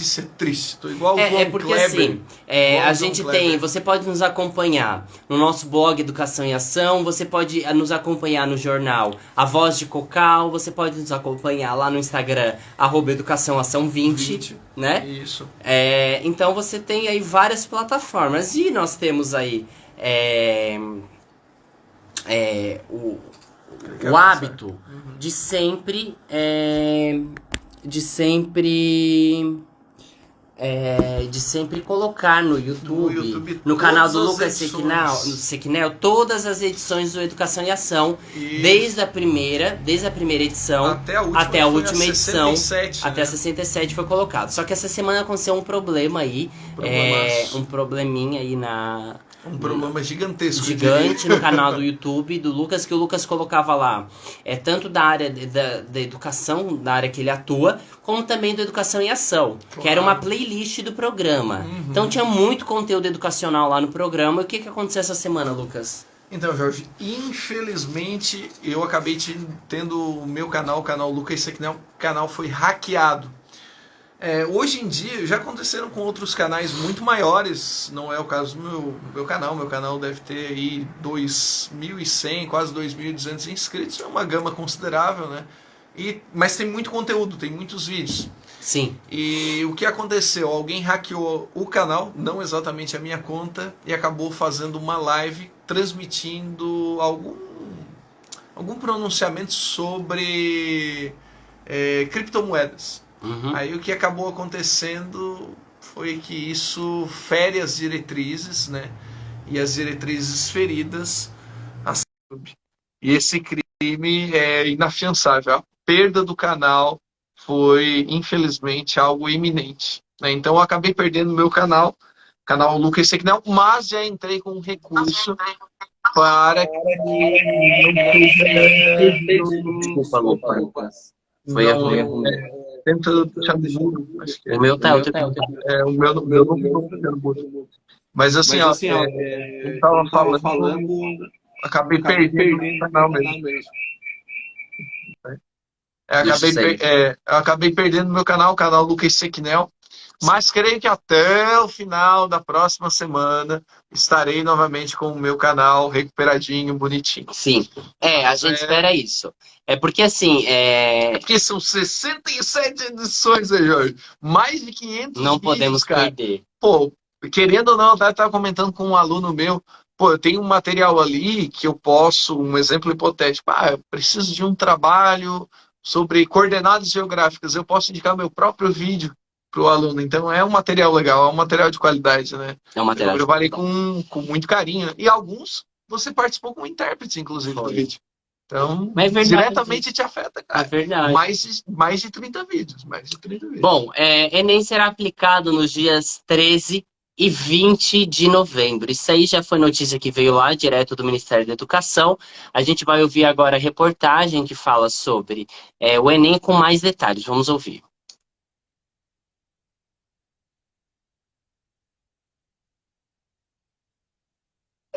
notícia triste. Tô igual o É João porque Kleber. assim, Igual a o João gente Kleber. tem, você pode nos acompanhar no nosso blog Educação em Ação, você pode nos acompanhar no jornal A Voz de Cocal, você pode nos acompanhar lá no Instagram, @educaçãoação20, né? Isso. Então você tem aí várias plataformas e nós temos aí o hábito de sempre de sempre colocar no YouTube, no canal do Lucas Sequinel, todas as edições do Educação e Ação, desde a primeira edição até a última edição, 67, até a 67 foi colocado. Só que essa semana aconteceu um problema aí, um probleminha aí um problema gigantesco. Gigante no canal do YouTube do Lucas, que o Lucas colocava lá tanto da área da educação, da área que ele atua, como também da Educação em Ação, que era uma playlist do programa. Então tinha muito conteúdo educacional lá no programa. E o que aconteceu essa semana, Lucas? Então, Jorge, infelizmente eu acabei tendo o meu canal, o canal Lucas Sequinel, o canal foi hackeado. Hoje em dia já aconteceram com outros canais muito maiores, não é o caso do meu canal deve ter aí 2.100, quase 2.200 inscritos, é uma gama considerável, né? Mas tem muito conteúdo, tem muitos vídeos. Sim. E o que aconteceu? Alguém hackeou o canal, não exatamente a minha conta, e acabou fazendo uma live transmitindo algum pronunciamento sobre criptomoedas. Aí o que acabou acontecendo foi que isso fere as diretrizes, né? E as diretrizes feridas. E esse crime é inafiançável. A perda do canal foi, infelizmente, algo iminente, né? Então eu acabei perdendo meu canal Lucas Sequinel, mas já entrei com um recurso para que Desculpa, Lucas. Foi erro. Tenta deixar no mudo. O meu tá, o meu não tá tendo mudo. Mas assim, eu tava falando, acabei perdendo o canal mesmo. Acabei perdendo meu canal, o canal Lucas Sequinel. Mas creio que até o final da próxima semana estarei novamente com o meu canal recuperadinho, bonitinho. Sim, a gente espera isso. Porque assim... Porque são 67 edições, né, Jorge? Mais de 500 Não vídeos, podemos perder. Pô, querendo ou não, eu estava comentando com um aluno meu, eu tenho um material ali que eu posso, um exemplo hipotético, eu preciso de um trabalho sobre coordenadas geográficas, eu posso indicar meu próprio vídeo para o aluno. Então é um material legal, é um material de qualidade, né? É um material eu trabalhei com muito carinho. E alguns você participou como intérprete, inclusive, do vídeo. Então, diretamente te afeta, cara. É verdade. Mais de 30 vídeos. Bom, Enem será aplicado nos dias 13 e 20 de novembro. Isso aí já foi notícia que veio lá, direto do Ministério da Educação. A gente vai ouvir agora a reportagem que fala sobre o Enem com mais detalhes. Vamos ouvir.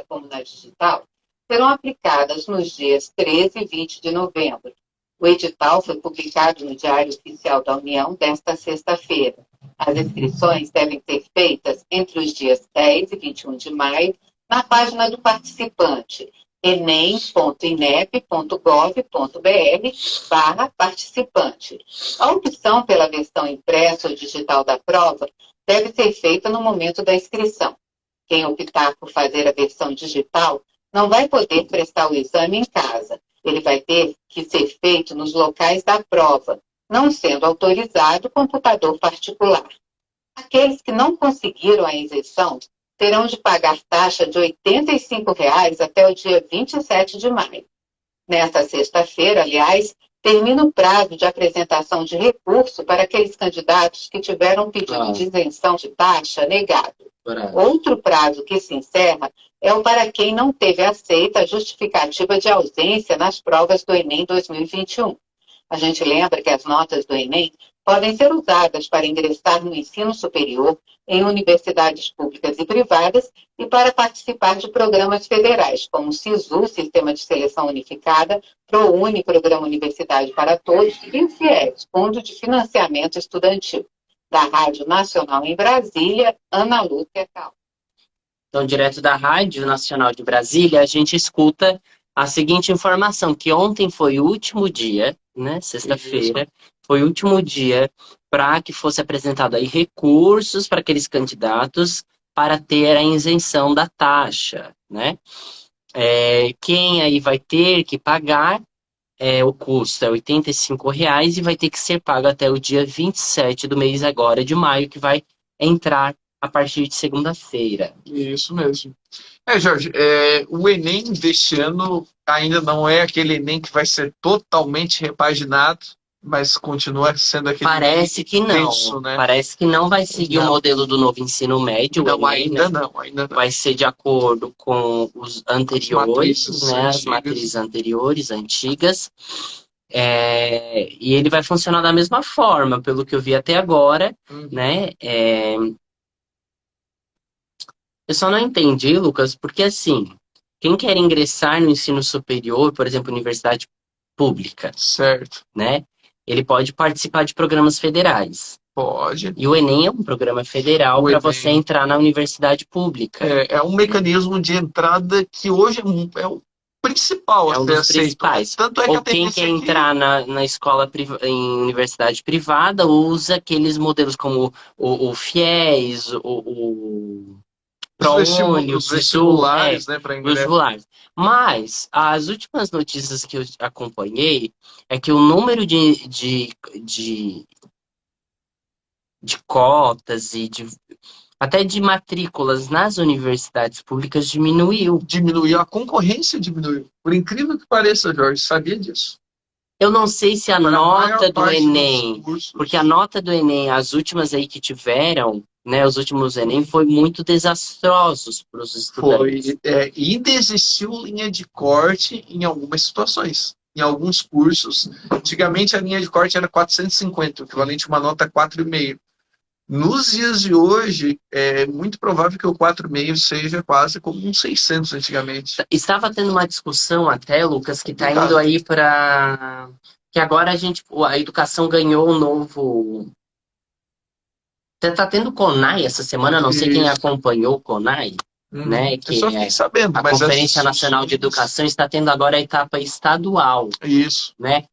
Como na digital, serão aplicadas nos dias 13 e 20 de novembro. O edital foi publicado no Diário Oficial da União desta sexta-feira. As inscrições devem ser feitas entre os dias 10 e 21 de maio na página do participante, enem.inep.gov.br/participante. A opção pela versão impressa ou digital da prova deve ser feita no momento da inscrição. Quem optar por fazer a versão digital não vai poder prestar o exame em casa. Ele vai ter que ser feito nos locais da prova, não sendo autorizado computador particular. Aqueles que não conseguiram a isenção terão de pagar taxa de R$ 85 até o dia 27 de maio. Nesta sexta-feira, aliás, termina o prazo de apresentação de recurso para aqueles candidatos que tiveram pedido de isenção de taxa negado. Outro prazo que se encerra é o para quem não teve aceita a justificativa de ausência nas provas do Enem 2021. A gente lembra que as notas do Enem podem ser usadas para ingressar no ensino superior, em universidades públicas e privadas, e para participar de programas federais, como o SISU, Sistema de Seleção Unificada, ProUni, Programa Universidade para Todos, e o FIES, Fundo de Financiamento Estudantil. Da Rádio Nacional em Brasília, Ana Lúcia Cal. Então, direto da Rádio Nacional de Brasília, a gente escuta a seguinte informação, que ontem foi o último dia, né, sexta-feira, foi o último dia para que fosse apresentado aí recursos para aqueles candidatos para ter a isenção da taxa, né? Quem aí vai ter que pagar, o custo é R$ 85,00 e vai ter que ser pago até o dia 27 do mês agora de maio, que vai entrar a partir de segunda-feira. Isso mesmo. Jorge, o Enem deste ano ainda não é aquele Enem que vai ser totalmente repaginado, mas continua sendo aquele Parece que não. tenso, né? Parece que não vai seguir o modelo do novo ensino médio. Não, Enem, ainda né? não. Vai ser de acordo com os anteriores, as matrizes anteriores, antigas. E ele vai funcionar da mesma forma, pelo que eu vi até agora, né? Eu só não entendi, Lucas, porque assim, quem quer ingressar no ensino superior, por exemplo, universidade pública, certo, né? Ele pode participar de programas federais. Pode. E o Enem é um programa federal para você entrar na universidade pública. É um mecanismo de entrada que hoje é o principal. É um dos principais. Tanto Ou quem quer entrar na escola, em universidade privada, usa aqueles modelos como o FIES, o ProUni, os vestibulares, né, para ingressar. Vestibulares. Mas as últimas notícias que eu acompanhei é que o número de cotas e até de matrículas nas universidades públicas diminuiu. Diminuiu, a concorrência diminuiu. Por incrível que pareça, Jorge, sabia disso? Eu não sei se a nota do Enem, porque a nota do Enem, as últimas aí que tiveram, né, os últimos Enem, foi muito desastrosos para os estudantes. E desistiu linha de corte em algumas situações. Em alguns cursos, antigamente a linha de corte era 450, o equivalente a uma nota 4,5. Nos dias de hoje, é muito provável que o 4,5 seja quase como um 600 antigamente. Estava tendo uma discussão até, Lucas, que está indo aí para... Que agora a educação ganhou um novo... Está tendo o CONAI essa semana, não sei quem acompanhou o CONAI, né? Que eu só fiquei sabendo. A Conferência Nacional de Educação está tendo agora a etapa estadual. Isso. Né?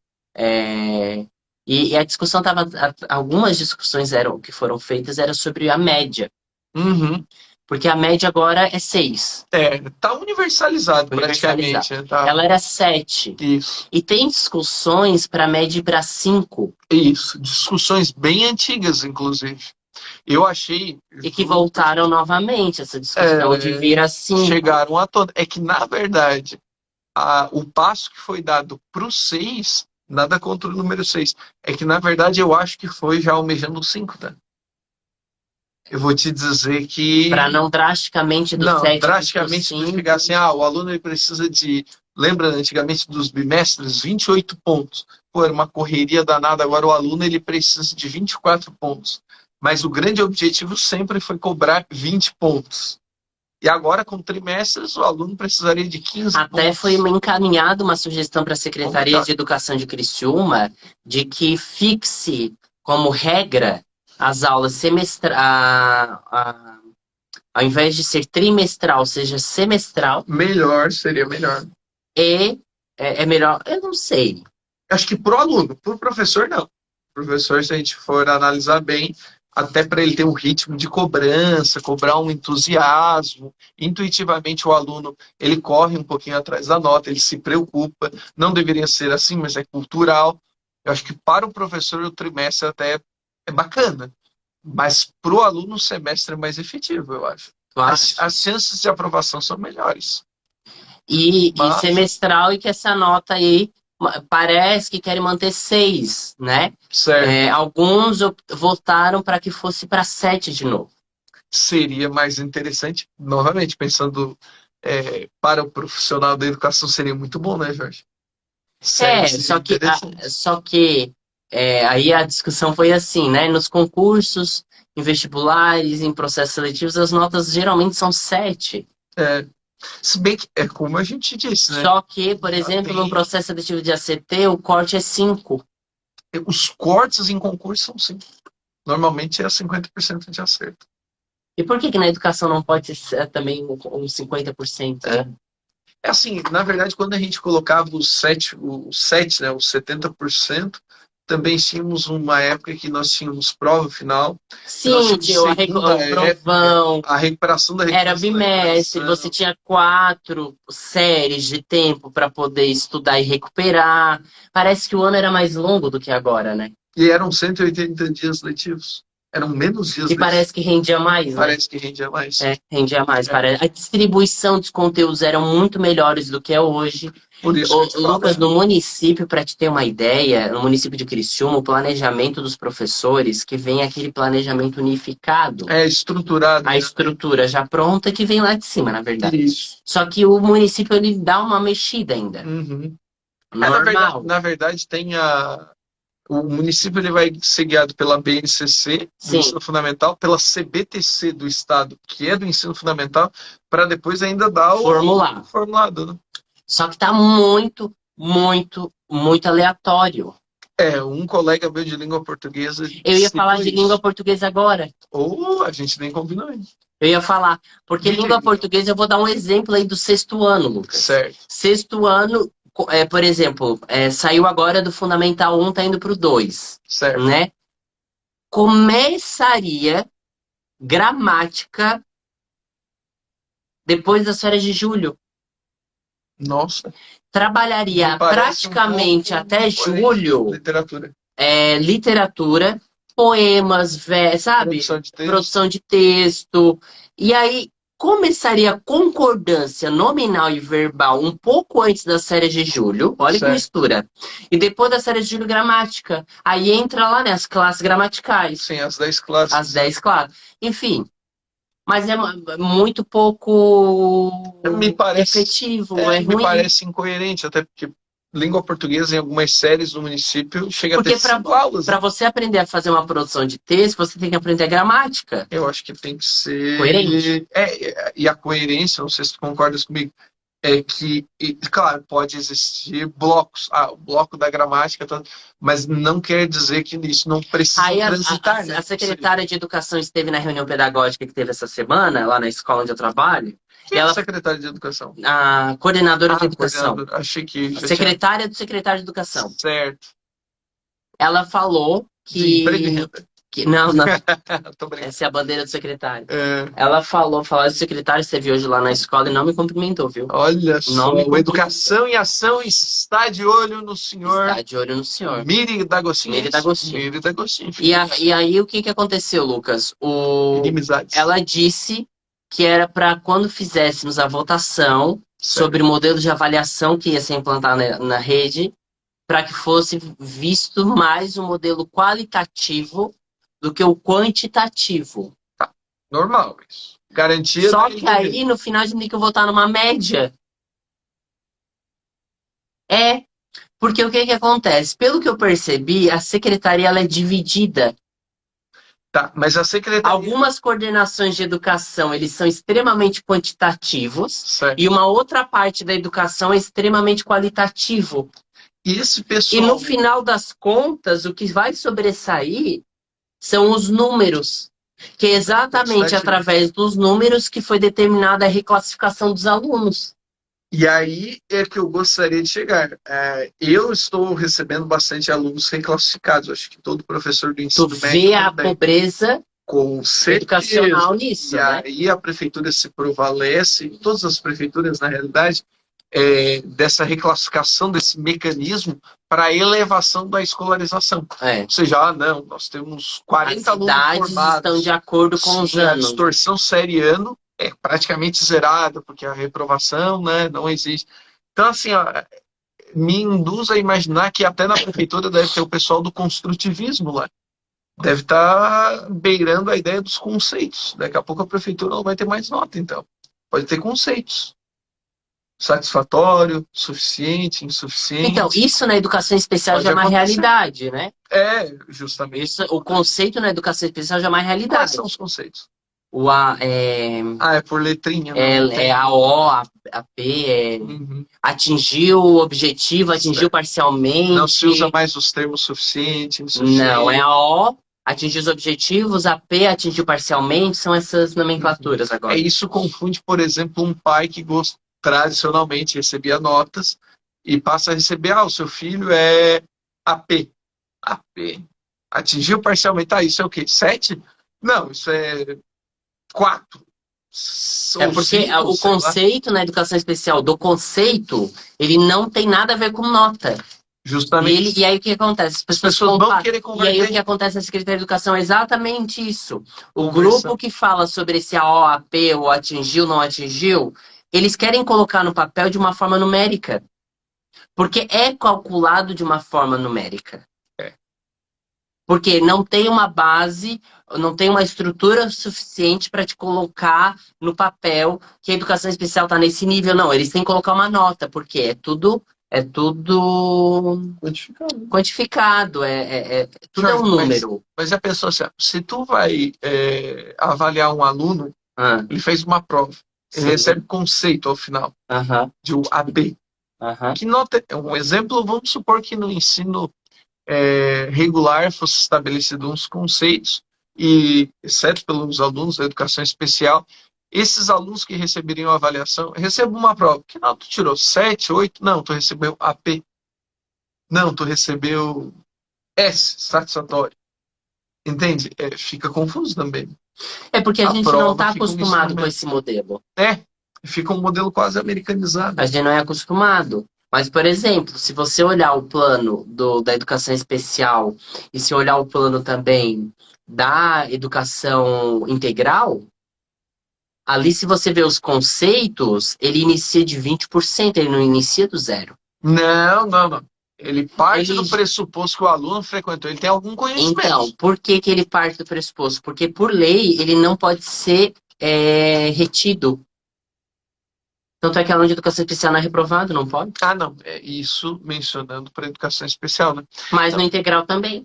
E a discussão estava... Algumas discussões que foram feitas eram sobre a média. Porque a média agora é 6. Tá universalizado praticamente. Tá. Ela era 7. Isso. E tem discussões para a média para 5. Isso. Discussões bem antigas, inclusive. Eu achei... E que voltaram novamente, essa discussão de vir a 5. Chegaram a toda. É que, na verdade, o passo que foi dado para o 6... Nada contra o número 6. É que, na verdade, eu acho que foi já almejando o 5, tá? Eu vou te dizer que... Para não drasticamente do 7 drasticamente chegar assim, o aluno ele precisa de... Lembra, antigamente, dos bimestres? 28 pontos. Pô, era uma correria danada. Agora o aluno ele precisa de 24 pontos. Mas o grande objetivo sempre foi cobrar 20 pontos. E agora, com trimestres, o aluno precisaria de 15 pontos. Até foi encaminhada uma sugestão para a Secretaria de Educação de Criciúma de que fixe como regra as aulas semestrais, ao invés de ser trimestral, seja semestral. Seria melhor. E é melhor, eu não sei. Acho que para o aluno, para o professor, não. O professor, se a gente for analisar bem, até para ele ter um ritmo de cobrança, cobrar um entusiasmo. Intuitivamente o aluno, ele corre um pouquinho atrás da nota, ele se preocupa. Não deveria ser assim, mas é cultural. Eu acho que para o professor o trimestre até é bacana, mas para o aluno o semestre é mais efetivo, eu acho. As chances de aprovação são melhores. E semestral, e que essa nota aí parece que querem manter 6, né? Certo. Alguns votaram para que fosse para 7 de novo. Seria mais interessante, novamente, pensando para o profissional da educação, seria muito bom, né, Jorge? Só que aí a discussão foi assim, né? Nos concursos, em vestibulares, em processos seletivos, as notas geralmente são 7. Se bem que é como a gente disse, né? Só que, por exemplo, no processo seletivo de ACT, o corte é 5. Os cortes em concurso são 5. Normalmente é 50% de acerto. E por que na educação não pode ser também um 50%? É assim, na verdade, quando a gente colocava o 7, né, os 70%, também tínhamos uma época que nós tínhamos prova final. Sim, tinha o provão. A recuperação da recuperação. Era bimestre, você tinha 4 séries de tempo para poder estudar e recuperar. Parece que o ano era mais longo do que agora, né? E eram 180 dias letivos. Eram menos dias. E parece que rendia mais, né? Parece que rendia mais. Rendia mais. Parece. A distribuição dos conteúdos eram muito melhores do que é hoje. Por isso Lucas, no município, para te ter uma ideia, no município de Criciúma, o planejamento dos professores, que vem aquele planejamento unificado. Estruturado. A estrutura já pronta que vem lá de cima, na verdade. Isso. Só que o município, ele dá uma mexida ainda. Uhum. Normal. Na verdade, tem o município ele vai ser guiado pela BNCC, do ensino fundamental, pela CBTC do estado, que é do ensino fundamental, para depois ainda dar o formulado, né? Só que tá muito, muito, muito aleatório. Um colega meu de língua portuguesa... Eu ia falar de língua portuguesa agora. A gente nem combinou ainda. Eu ia falar, porque língua portuguesa, eu vou dar um exemplo aí do 6º ano, Lucas. Certo. 6º ano... por exemplo, saiu agora do Fundamental 1, tá indo pro 2. Certo. Né? Começaria gramática depois das férias de julho. Nossa. Trabalharia praticamente até julho. Literatura. Literatura, poemas, sabe? Produção de texto. E aí, começaria a concordância nominal e verbal um pouco antes das férias de julho. Olha que mistura. E depois das férias de julho, gramática. Aí entra lá, né, as classes gramaticais. Sim, as 10 classes. As 10 classes. Enfim. Mas é muito pouco efetivo. Me parece incoerente, até porque língua portuguesa em algumas séries do município chega até 5 aulas. Para você aprender a fazer uma produção de texto, você tem que aprender a gramática. Eu acho que tem que ser... coerente. E a coerência, não sei se tu concordas comigo, é que, claro, pode existir blocos, o bloco da gramática, mas não quer dizer que isso não precisa transitar. A secretária de Educação esteve na reunião pedagógica que teve essa semana, lá na escola onde eu trabalho. Quem é a secretária de Educação? A coordenadora de Educação. Achei que... A secretária do secretário de Educação. Certo. Ela falou que... De emprego e renda. Não. Essa é a bandeira do secretário. Ela falou do secretário, esteve hoje lá na escola e não me cumprimentou, viu? Olha só, o Educação e Ação está de olho no senhor. Está de olho no senhor. Miri D'Agostinho. E aí, o que aconteceu, Lucas? Inimizades. Ela disse que era para quando fizéssemos a votação sobre o modelo de avaliação que ia ser implantado na rede, para que fosse visto mais um modelo qualitativo do que o quantitativo. Normal isso. Garantia. Só que aí, no final, a gente tem que votar numa média. Porque o que acontece? Pelo que eu percebi, a secretaria ela é dividida. Tá, mas a secretaria... Algumas coordenações de educação, eles são extremamente quantitativos. Certo. E uma outra parte da educação é extremamente qualitativo. E esse pessoal... E no final das contas, o que vai sobressair são os números. Que é exatamente através dos números que foi determinada a reclassificação dos alunos. E aí é que eu gostaria de chegar. Eu estou recebendo bastante alunos reclassificados. Acho que todo professor do ensino médio... Tu vê a pobreza educacional nisso, e né? aí a prefeitura se prevalece, todas as prefeituras, na realidade, dessa reclassificação, desse mecanismo para a elevação da escolarização. Ou seja, nós temos 40 alunos formados. As cidades estão de acordo com os anos. A distorção série-ano é praticamente zerada, porque a reprovação, né, não existe. Então, assim, me induz a imaginar que até na prefeitura deve ter o pessoal do construtivismo lá. Deve estar beirando a ideia dos conceitos. Daqui a pouco a prefeitura não vai ter mais nota, então. Pode ter conceitos. Satisfatório, suficiente, insuficiente. Então, isso na educação especial já é uma realidade, né? Justamente. O conceito na educação especial já é uma realidade. Quais são os conceitos? É por letrinha. É a O, a P, atingiu o objetivo, atingiu parcialmente. Não se usa mais os termos suficiente, insuficiente. Não, é a O, atingir os objetivos, AP atingiu parcialmente, são essas nomenclaturas agora. Isso confunde, por exemplo, um pai que tradicionalmente recebia notas e passa a receber, o seu filho é AP. AP. Atingiu parcialmente. Isso é o quê? 7? Não, isso é 4. É porque 5, o conceito na educação especial do conceito, ele não tem nada a ver com nota. Justamente. E aí o que acontece? As pessoas vão querer converter. E aí o que acontece na Secretaria de Educação é exatamente isso. O grupo que fala sobre esse OAP, ou atingiu, não atingiu, eles querem colocar no papel de uma forma numérica. Porque é calculado de uma forma numérica. Porque não tem uma base, não tem uma estrutura suficiente para te colocar no papel que a educação especial está nesse nível. Não, eles têm que colocar uma nota, porque é tudo quantificado, tudo é um número. Mas a pessoa, se tu vai avaliar um aluno, ele fez uma prova, ele recebe conceito ao final, de um AB. Que nota, um exemplo, vamos supor que no ensino regular fosse estabelecido uns conceitos, e exceto pelos alunos da educação especial, esses alunos que receberiam a avaliação, recebem uma prova. Que nota tu tirou? 7, 8? Não, tu recebeu AP. Não, tu recebeu S, satisfatório. Entende? Fica confuso também. É porque a gente não está acostumado com esse modelo. Fica um modelo quase americanizado. A gente não é acostumado. Mas, por exemplo, se você olhar o plano da educação especial e se olhar o plano também da educação integral, ali, se você vê os conceitos, ele inicia de 20%, ele não inicia do 0. Não. Ele parte do pressuposto que o aluno frequentou, ele tem algum conhecimento. Então, por que ele parte do pressuposto? Porque, por lei, ele não pode ser retido. Tanto é que aluno de educação especial não é reprovado, não pode? Não. É isso mencionando para educação especial, né? Mas no integral também.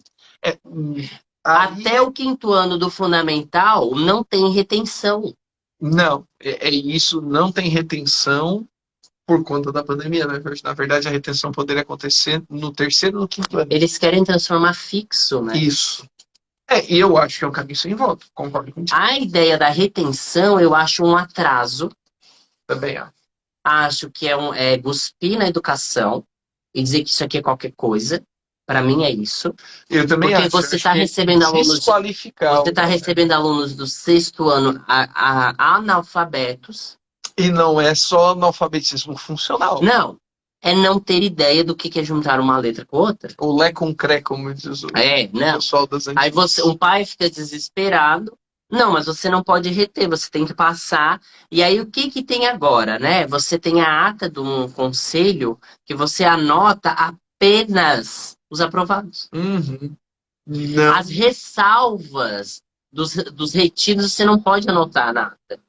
Até o 5º ano do fundamental não tem retenção. Não, isso não tem retenção por conta da pandemia, né? Na verdade, a retenção poderia acontecer no 3º e no 5º ano. Eles querem transformar fixo, né? Isso. E eu acho que é um caminho sem volta, concordo contigo. A ideia da retenção, eu acho um atraso. Também acho que é cuspir na educação e dizer que isso aqui é qualquer coisa. Para mim é isso. Eu também porque acho. Porque você está recebendo alunos. Você está recebendo alunos do 6º ano analfabetos. E não é só analfabetismo funcional. Não. É não ter ideia do que é juntar uma letra com outra. O lé com cré, como diz o pessoal das antigas. Aí um pai fica desesperado. Não, mas você não pode reter, você tem que passar. E aí o que tem agora, né? Você tem a ata de um conselho que você anota apenas os aprovados. Não. As ressalvas dos retidos você não pode anotar na ata.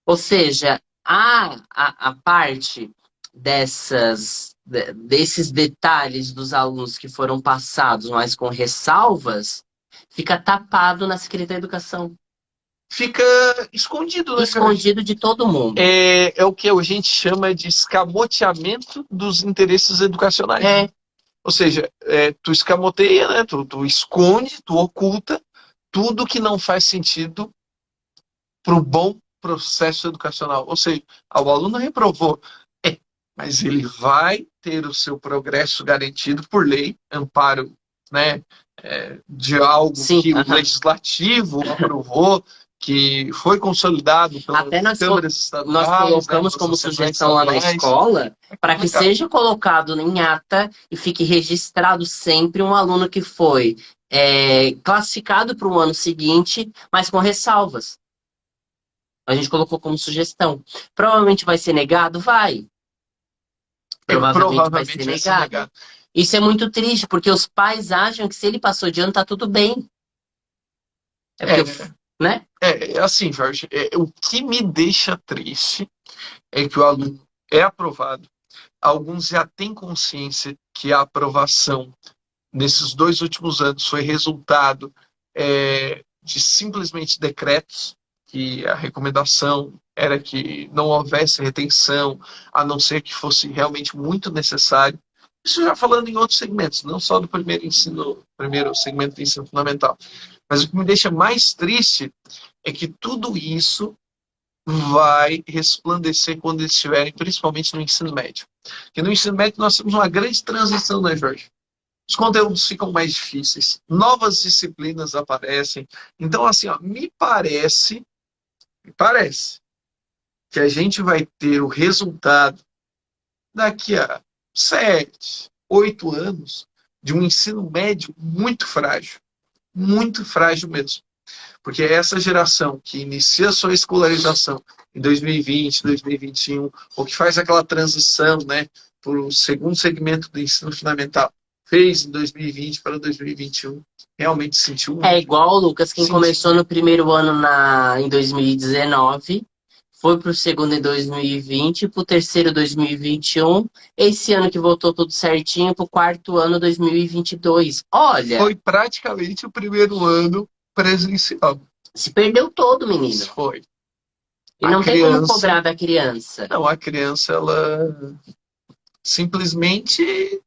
Ou seja, a parte desses detalhes dos alunos que foram passados, mas com ressalvas, fica tapado na Secretaria da Educação. Fica escondido, né? Escondido de todo mundo. É o que a gente chama de escamoteamento dos interesses educacionais. Ou seja, tu escamoteia, né? Tu esconde, tu oculta tudo que não faz sentido para o bom processo educacional. Ou seja, o aluno reprovou, mas ele vai ter o seu progresso garantido por lei, amparo, né? De algo que o legislativo aprovou, que foi consolidado pelas câmaras estaduais. Nós colocamos como sugestão lá na escola para que seja colocado em ata e fique registrado sempre um aluno que foi classificado para o ano seguinte, mas com ressalvas. A gente colocou como sugestão. Provavelmente vai ser negado? Vai. Provavelmente vai ser negado. Isso é muito triste, porque os pais acham que se ele passou de ano, tá tudo bem. Né? Assim, Jorge, o que me deixa triste é que o aluno é aprovado. Alguns já têm consciência que a aprovação nesses 2 últimos anos foi resultado de simplesmente decretos, que a recomendação era que não houvesse retenção, a não ser que fosse realmente muito necessário. Isso já falando em outros segmentos, não só do primeiro segmento do ensino fundamental. Mas o que me deixa mais triste é que tudo isso vai resplandecer quando eles estiverem, principalmente no ensino médio. Porque no ensino médio nós temos uma grande transição, né, Jorge? Os conteúdos ficam mais difíceis, novas disciplinas aparecem. Então, assim, ó, me parece que a gente vai ter o resultado daqui a 7, 8 anos de um ensino médio muito frágil mesmo. Porque essa geração que inicia sua escolarização em 2020, 2021, ou que faz aquela transição, né, para o segundo segmento do ensino fundamental, fez em 2020 para 2021, realmente sentiu muito. É igual, Lucas, quem começou no primeiro ano em 2019, foi para o segundo em 2020, para o terceiro 2021, esse ano que voltou tudo certinho, para o quarto ano 2022. Olha! Foi praticamente o primeiro ano presencial. Se perdeu todo, menino. Isso foi. E não tem como cobrar da criança. Não, a criança, ela simplesmente...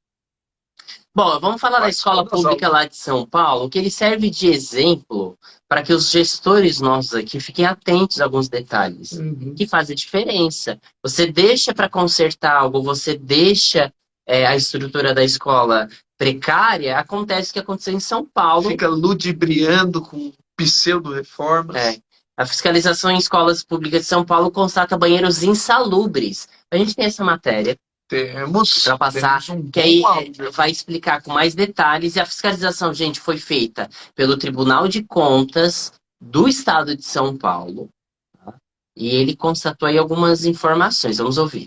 Bom, vamos falar da escola pública lá de São Paulo, que ele serve de exemplo para que os gestores nossos aqui fiquem atentos a alguns detalhes que fazem diferença. Você deixa para consertar algo, você deixa a estrutura da escola precária, acontece o que aconteceu em São Paulo. Fica ludibriando com pseudo-reformas. A fiscalização em escolas públicas de São Paulo constata banheiros insalubres. A gente tem essa matéria. Temos. Para passar, que aí vai explicar com mais detalhes. E a fiscalização, gente, foi feita pelo Tribunal de Contas do Estado de São Paulo. Tá? E ele constatou aí algumas informações. Vamos ouvir.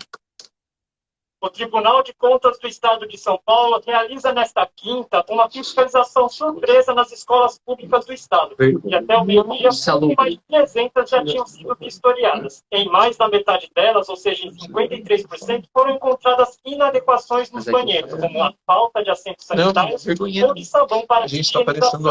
O Tribunal de Contas do Estado de São Paulo realiza nesta quinta uma fiscalização surpresa nas escolas públicas do Estado. E até o meio-dia, mais de 300 já tinham sido vistoriadas. Em mais da metade delas, ou seja, em 53%, foram encontradas inadequações nos banheiros, como a falta de assentos sanitários ou de sabão para higienização.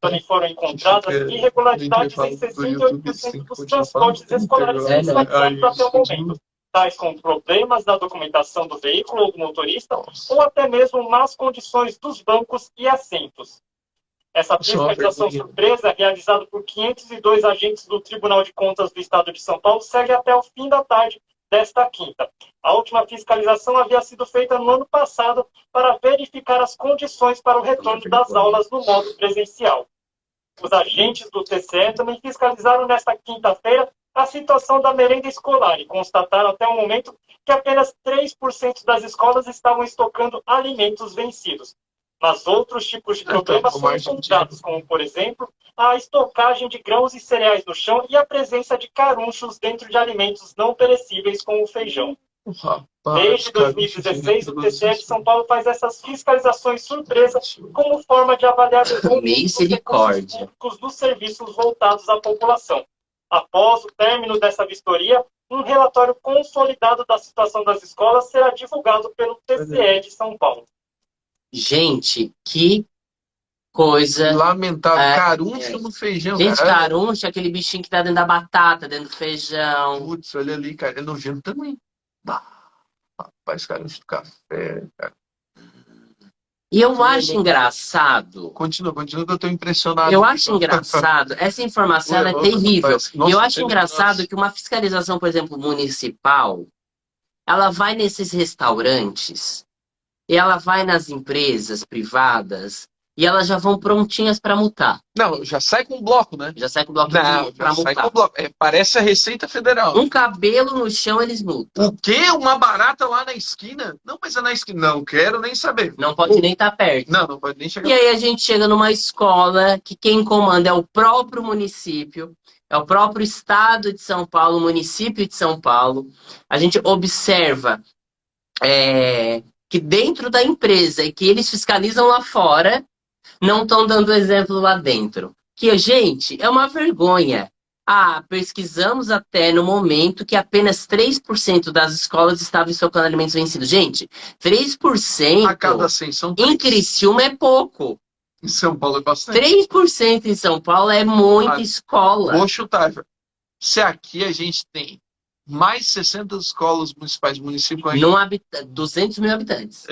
Também foram encontradas irregularidades em 68% dos transportes escolares realizados até o momento, tais como problemas da documentação do veículo ou do motorista, ou até mesmo más condições dos bancos e assentos. Essa fiscalização surpresa, realizada por 502 agentes do Tribunal de Contas do Estado de São Paulo, segue até o fim da tarde desta quinta. A última fiscalização havia sido feita no ano passado para verificar as condições para o retorno das aulas no modo presencial. Os agentes do TCE também fiscalizaram nesta quinta-feira a situação da merenda escolar e constataram até o momento que apenas 3% das escolas estavam estocando alimentos vencidos. Mas outros tipos de problemas foram encontrados, como, por exemplo, a estocagem de grãos e cereais no chão e a presença de carunchos dentro de alimentos não perecíveis, como o feijão. Desde 2016, o TCE de São Paulo faz essas fiscalizações surpresas como forma de avaliar os recursos públicos dos serviços voltados à população. Após o término dessa vistoria, um relatório consolidado da situação das escolas será divulgado pelo TCE de São Paulo. Gente, que coisa... lamentável. Caruncho no feijão. Gente, caruncho é aquele bichinho que tá dentro da batata, dentro do feijão. Putz, olha ali, cara. É nojento também. Rapaz, caruncho do café, cara. E eu acho engraçado... Continua, que eu tô impressionado. Eu acho engraçado, essa informação ela é terrível. E eu acho engraçado que uma fiscalização, por exemplo, municipal, ela vai nesses restaurantes, e ela vai nas empresas privadas, e elas já vão prontinhas para multar. Não, já sai com bloco, né? Já sai com bloco para multar. Sai com bloco. Parece a Receita Federal. Um cabelo no chão, eles multam. O quê? Uma barata lá na esquina? Não, mas é na esquina. Não quero nem saber. Não pode nem estar perto. Não pode nem chegar. E aí a gente chega numa escola que quem comanda é o próprio município, é o próprio estado de São Paulo, o município de São Paulo. A gente observa que dentro da empresa e que eles fiscalizam lá fora, não estão dando exemplo lá dentro. Que, gente, é uma vergonha. Pesquisamos até no momento que apenas 3% das escolas estavam estocando alimentos vencidos. Gente, 3% a cada 100 são 3. Em Criciúma é pouco. Em São Paulo é bastante. 3% em São Paulo é muita escola. Vou chutar. Se aqui a gente tem mais 60 escolas municipais, município... 200 mil habitantes.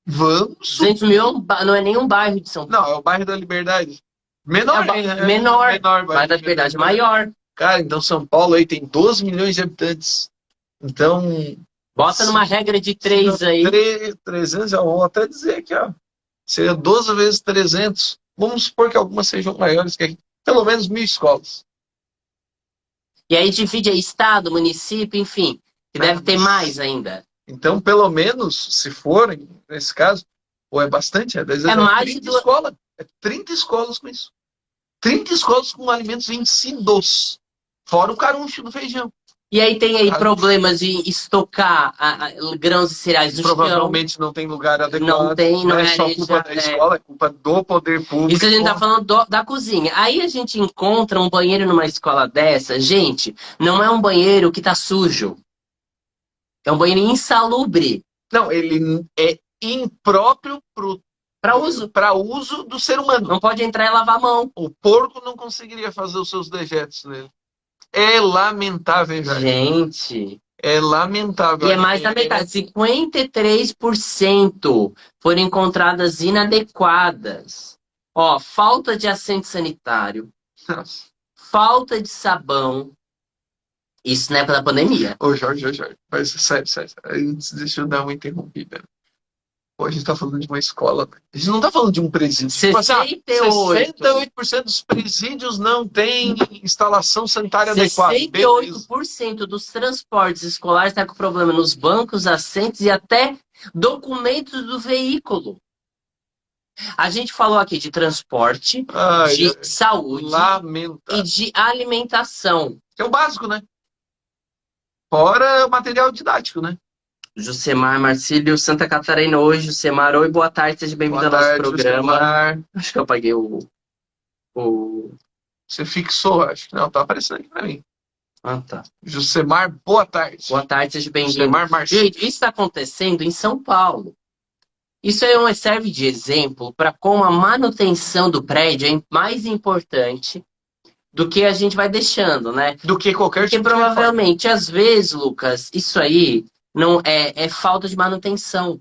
Vamos. 200 mil não é nenhum bairro de São Paulo. Não, é o bairro da Liberdade. Menor, menor. Bairro Bairro da Liberdade maior. Cara, então São Paulo aí tem 12 milhões de habitantes. Então... Bota numa regra de 3 aí. 300, eu vou até dizer aqui, ó. Seria 12 vezes 300. Vamos supor que algumas sejam maiores que aqui. Pelo menos 1.000 escolas. E aí divide aí estado, município, enfim. Que deve ter mais ainda. Então, pelo menos, se forem, nesse caso, ou é bastante, às vezes é mais 30 escolas. É 30 escolas com isso. 30 escolas com alimentos vencidos. Fora o caruncho do feijão. E aí tem aí problemas de estocar grãos e cereais no Provavelmente não tem lugar adequado. Não tem, não é só culpa da escola, é culpa do poder público. Isso a gente tá falando da cozinha. Aí a gente encontra um banheiro numa escola dessa. Gente, não é um banheiro que tá sujo. É um banheiro insalubre. Não, ele é impróprio para uso do ser humano. Não pode entrar e lavar a mão. O porco não conseguiria fazer os seus dejetos nele. É lamentável, gente. É lamentável. E é mais da metade. 53% foram encontradas inadequadas. Ó, falta de assento sanitário. Nossa. Falta de sabão. Isso na época da pandemia. Ô, Jorge. Mas, sério. Deixa eu dar uma interrompida. Pô, a gente tá falando de uma escola. A gente não tá falando de um presídio. 68% dos presídios não têm instalação sanitária adequada. 68% dos transportes escolares tá com problema nos bancos, assentos e até documentos do veículo. A gente falou aqui de transporte, de saúde e de alimentação. Que é o básico, né? Fora o material didático, né? Jusemar Marcílio, Santa Catarina hoje. Jusemar, oi, boa tarde, seja bem-vindo ao nosso programa. Jusemar. Acho que eu apaguei o... Você fixou, acho que não, tá aparecendo aqui pra mim. Ah, tá. Jusemar, boa tarde. Boa tarde, seja bem-vindo. Jusemar Marcílio. Gente, isso está acontecendo em São Paulo. Isso aí serve de exemplo para como a manutenção do prédio é mais importante do que a gente vai deixando, né? Do que qualquer tipo de provavelmente, às vezes, Lucas, isso aí não é falta de manutenção.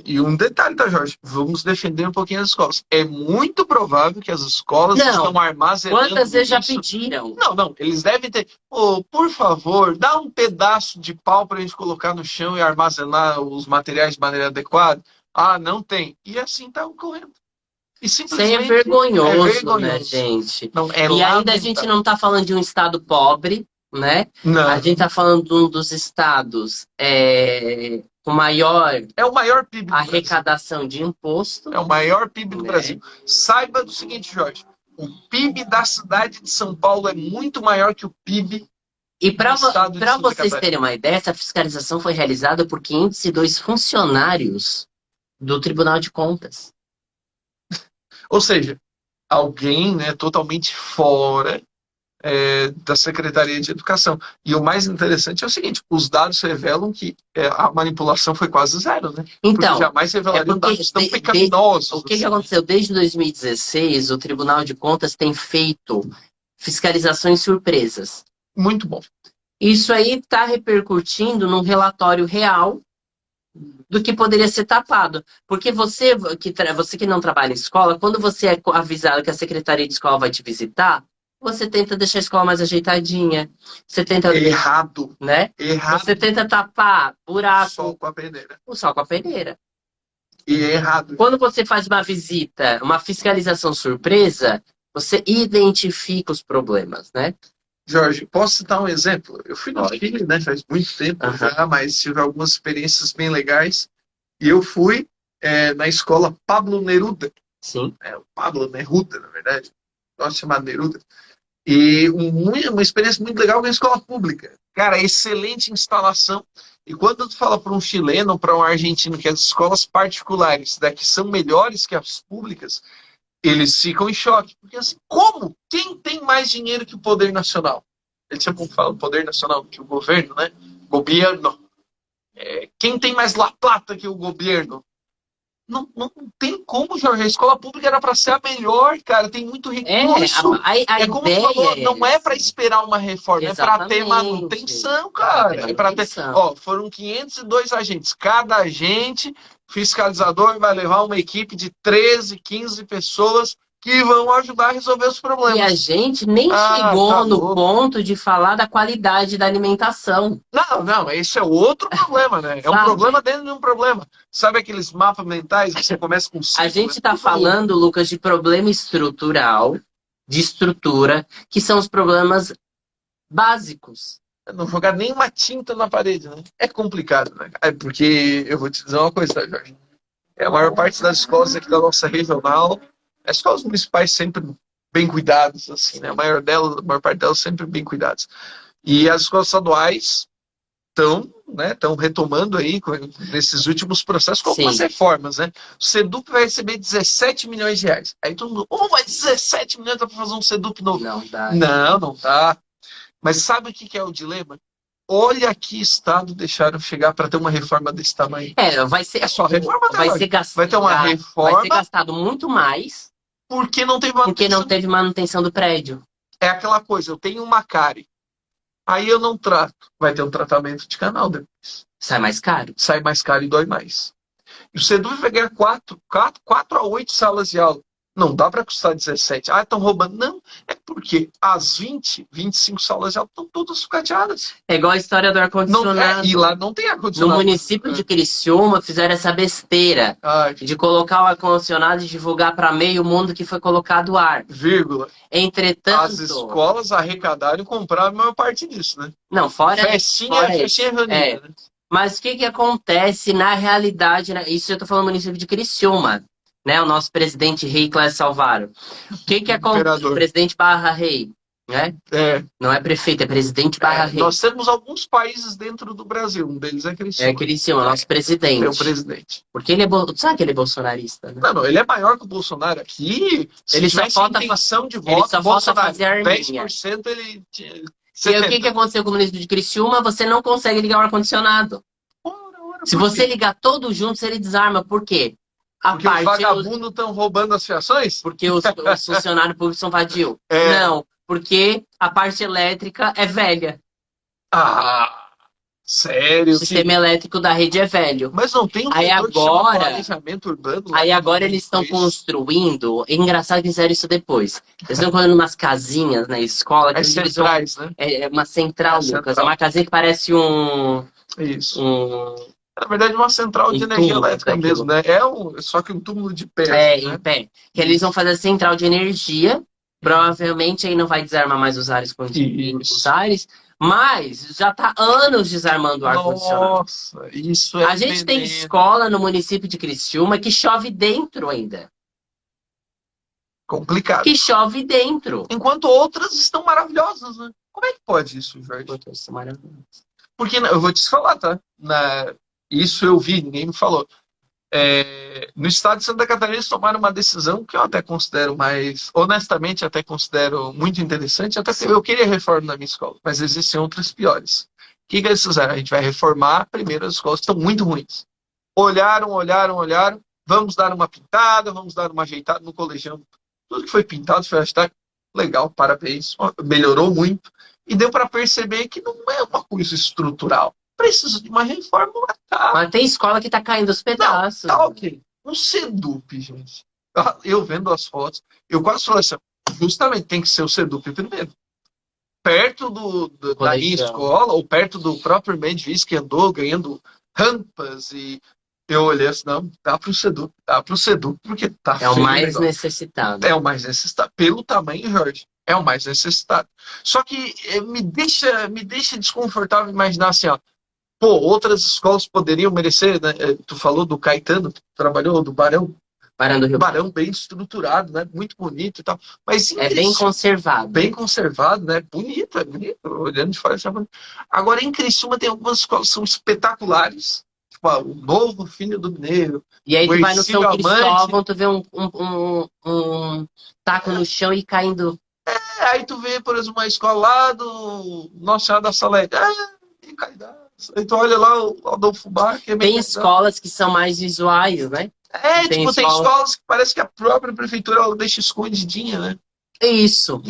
E um detalhe, tá, Jorge? Vamos defender um pouquinho as escolas. É muito provável que as escolas estão armazenando. Quantas vezes já pediram? Não. Eles devem ter. Por favor, dá um pedaço de pau pra gente colocar no chão e armazenar os materiais de maneira adequada. Ah, não tem. E assim tá ocorrendo. E simplesmente isso aí é vergonhoso, né, gente? Não, e ainda a gente não tá falando de um estado pobre, né? Não. A gente tá falando de um dos estados com maior... É o maior PIB do arrecadação de imposto. É o maior PIB do Brasil. Saiba do seguinte, Jorge. O PIB da cidade de São Paulo é muito maior que o PIB e para vocês terem uma ideia, essa fiscalização foi realizada por 502 funcionários do Tribunal de Contas. Ou seja, alguém, né, totalmente fora da Secretaria de Educação. E o mais interessante é o seguinte, os dados revelam que a manipulação foi quase zero, né? Então, porque jamais revelariam dados tão pecaminosos. O que aconteceu? Desde 2016, o Tribunal de Contas tem feito fiscalizações surpresas. Muito bom. Isso aí está repercutindo num relatório real do que poderia ser tapado. Porque você que não trabalha em escola, quando você é avisado que a Secretaria de Escola vai te visitar, você tenta deixar a escola mais ajeitadinha. Você tenta... Errado. Né? Errado. Você tenta tapar buraco. Sol com a peneira. O sol com a peneira. E é errado. Quando você faz uma visita, uma fiscalização surpresa, você identifica os problemas, né? Jorge, posso citar um exemplo? Eu fui no Chile, né? Faz muito tempo já, mas tive algumas experiências bem legais. E eu fui na escola Pablo Neruda. Sim. O Pablo Neruda, na verdade. Gosto de chamar Neruda. E uma experiência muito legal com a escola pública. Cara, excelente instalação. E quando tu fala para um chileno ou para um argentino que as escolas particulares daqui são melhores que as públicas, eles ficam em choque. Porque assim, como? Quem tem mais dinheiro que o poder nacional? Eles sempre falam poder nacional que o governo, né? Governo. Quem tem mais La Plata que o governo? Não tem como, Jorge. A escola pública era para ser a melhor, cara. Tem muito recurso. Como você falou, não é para esperar uma reforma, exatamente. É para ter manutenção, cara. É para ter. Foram 502 agentes. Cada agente fiscalizador vai levar uma equipe de 13, 15 pessoas que vão ajudar a resolver os problemas. E a gente nem chegou no ponto de falar da qualidade da alimentação. Não, esse é outro problema, né? É um problema dentro de um problema. Sabe aqueles mapas mentais que você começa com 5? A gente tá falando, Lucas, de problema estrutural, de estrutura, que são os problemas básicos. Não jogar nenhuma tinta na parede, né? É complicado, né? É porque, eu vou te dizer uma coisa, tá, Jorge? A maior parte das escolas aqui da nossa regional, as escolas municipais sempre bem cuidadas, assim, né? A maior parte delas sempre bem cuidadas. E as escolas estaduais estão retomando aí, nesses últimos processos, com algumas reformas, né? O SEDUP vai receber 17 milhões de reais. Aí todo mundo, vai 17 milhões para fazer um SEDUP novo. Não dá. Não dá. Mas sabe o que é o dilema? Olha que estado deixaram chegar para ter uma reforma desse tamanho. Vai ser. É só reforma, vai ter uma reforma. Vai ser gastado muito mais. Porque não teve manutenção. Porque não teve manutenção do prédio. É aquela coisa, eu tenho uma cárie. Aí eu não trato. Vai ter um tratamento de canal depois. Sai mais caro. Sai mais caro e dói mais. E o SEDUP vai ganhar 4 a 8 salas de aula. Não dá para custar 17. Estão roubando. Não, é porque as 20, 25 salas de aula estão todas sucateadas. É igual a história do ar-condicionado. E lá não tem ar-condicionado. No município de Criciúma fizeram essa besteira de colocar o ar-condicionado e divulgar para meio mundo que foi colocado ar. Vírgula. Entretanto... As escolas arrecadaram e compraram a maior parte disso, né? Não, fora... Festinha reunida, né? Mas o que acontece na realidade? Isso eu tô falando do município de Criciúma. Né, o nosso presidente rei Cláudio Salvaro. O que acontece? Presidente barra rei, né? Não é prefeito, é presidente barra rei. Nós temos alguns países dentro do Brasil, um deles é Criciúma. É Criciúma, nosso presidente. É o presidente. Porque ele sabe que ele é bolsonarista, né? Não, ele é maior que o Bolsonaro aqui. Ele só falta intenção de voto, ele só falta fazer a arminha. 10% ele... E o que aconteceu com o município de Criciúma? Você não consegue ligar o ar-condicionado. Se você ligar todos juntos, ele desarma. Por quê? Porque os vagabundos estão roubando as fiações? Porque os funcionários públicos são vadios. Não, porque a parte elétrica é velha. Sério? O sistema elétrico da rede é velho. Mas não tem planejamento urbano? Aí agora eles estão construindo... É engraçado que fizeram isso depois. Eles estão construindo umas casinhas na escola. É centrais, né? É uma central, Lucas. É uma casinha que parece Isso. Na verdade, uma central de energia elétrica mesmo, né? Só que um túmulo de pé. Em pé. Que eles vão fazer a central de energia. Provavelmente aí não vai desarmar mais os ares os ares. Mas já tá anos desarmando o ar-condicionado. Nossa, isso é A gente tem escola no município de Criciúma que chove dentro ainda. Complicado. Que chove dentro. Enquanto outras estão maravilhosas, né? Como é que pode isso, Jorge? Outras estão maravilhosas. Porque, eu vou te falar, tá? Isso eu vi, ninguém me falou. No estado de Santa Catarina eles tomaram uma decisão que eu até considero honestamente até considero muito interessante, até porque eu queria reforma na minha escola, mas existem outras piores. O que eles fizeram? A gente vai reformar primeiro as escolas que estão muito ruins. Olharam, vamos dar uma pintada, vamos dar uma ajeitada no colegião. Tudo que foi pintado foi achado legal, parabéns, melhorou muito, e deu para perceber que não é uma coisa estrutural. Precisa de uma reforma. Mas tem escola que tá caindo aos pedaços. Não, ok. Um SEDUP, gente. Eu vendo as fotos, eu quase falei assim, justamente tem que ser o SEDUP primeiro. Perto da minha escola, ou perto do próprio Medvis, que andou ganhando rampas, e eu olhei assim, não, dá pro SEDUP, porque tá feio. É o mais necessitado. É o mais necessitado. Pelo tamanho, Jorge, é o mais necessitado. Só que me deixa desconfortável imaginar assim, ó, outras escolas poderiam merecer, né? Tu falou do Caetano, que trabalhou do Barão. Barão do Rio. Barão bem estruturado, né? Muito bonito e tal. Mas bem conservado. Bem conservado, né? Bonito, é bonito. Olhando de fora, é bonito. Agora, em Criciúma tem algumas escolas que são espetaculares. Tipo, o Novo Filho do Mineiro. E aí tu vai no São Cristóvão, tu vê um taco no chão e caindo. Aí tu vê, por exemplo, uma escola lá do Nossa Senhora da Salete. Que caridade. Aí tu olha lá o Adolfo Bar, que é Tem escolas que são mais visuais, né? Tem escolas que parece que a própria prefeitura ela deixa escondidinha, né? Isso.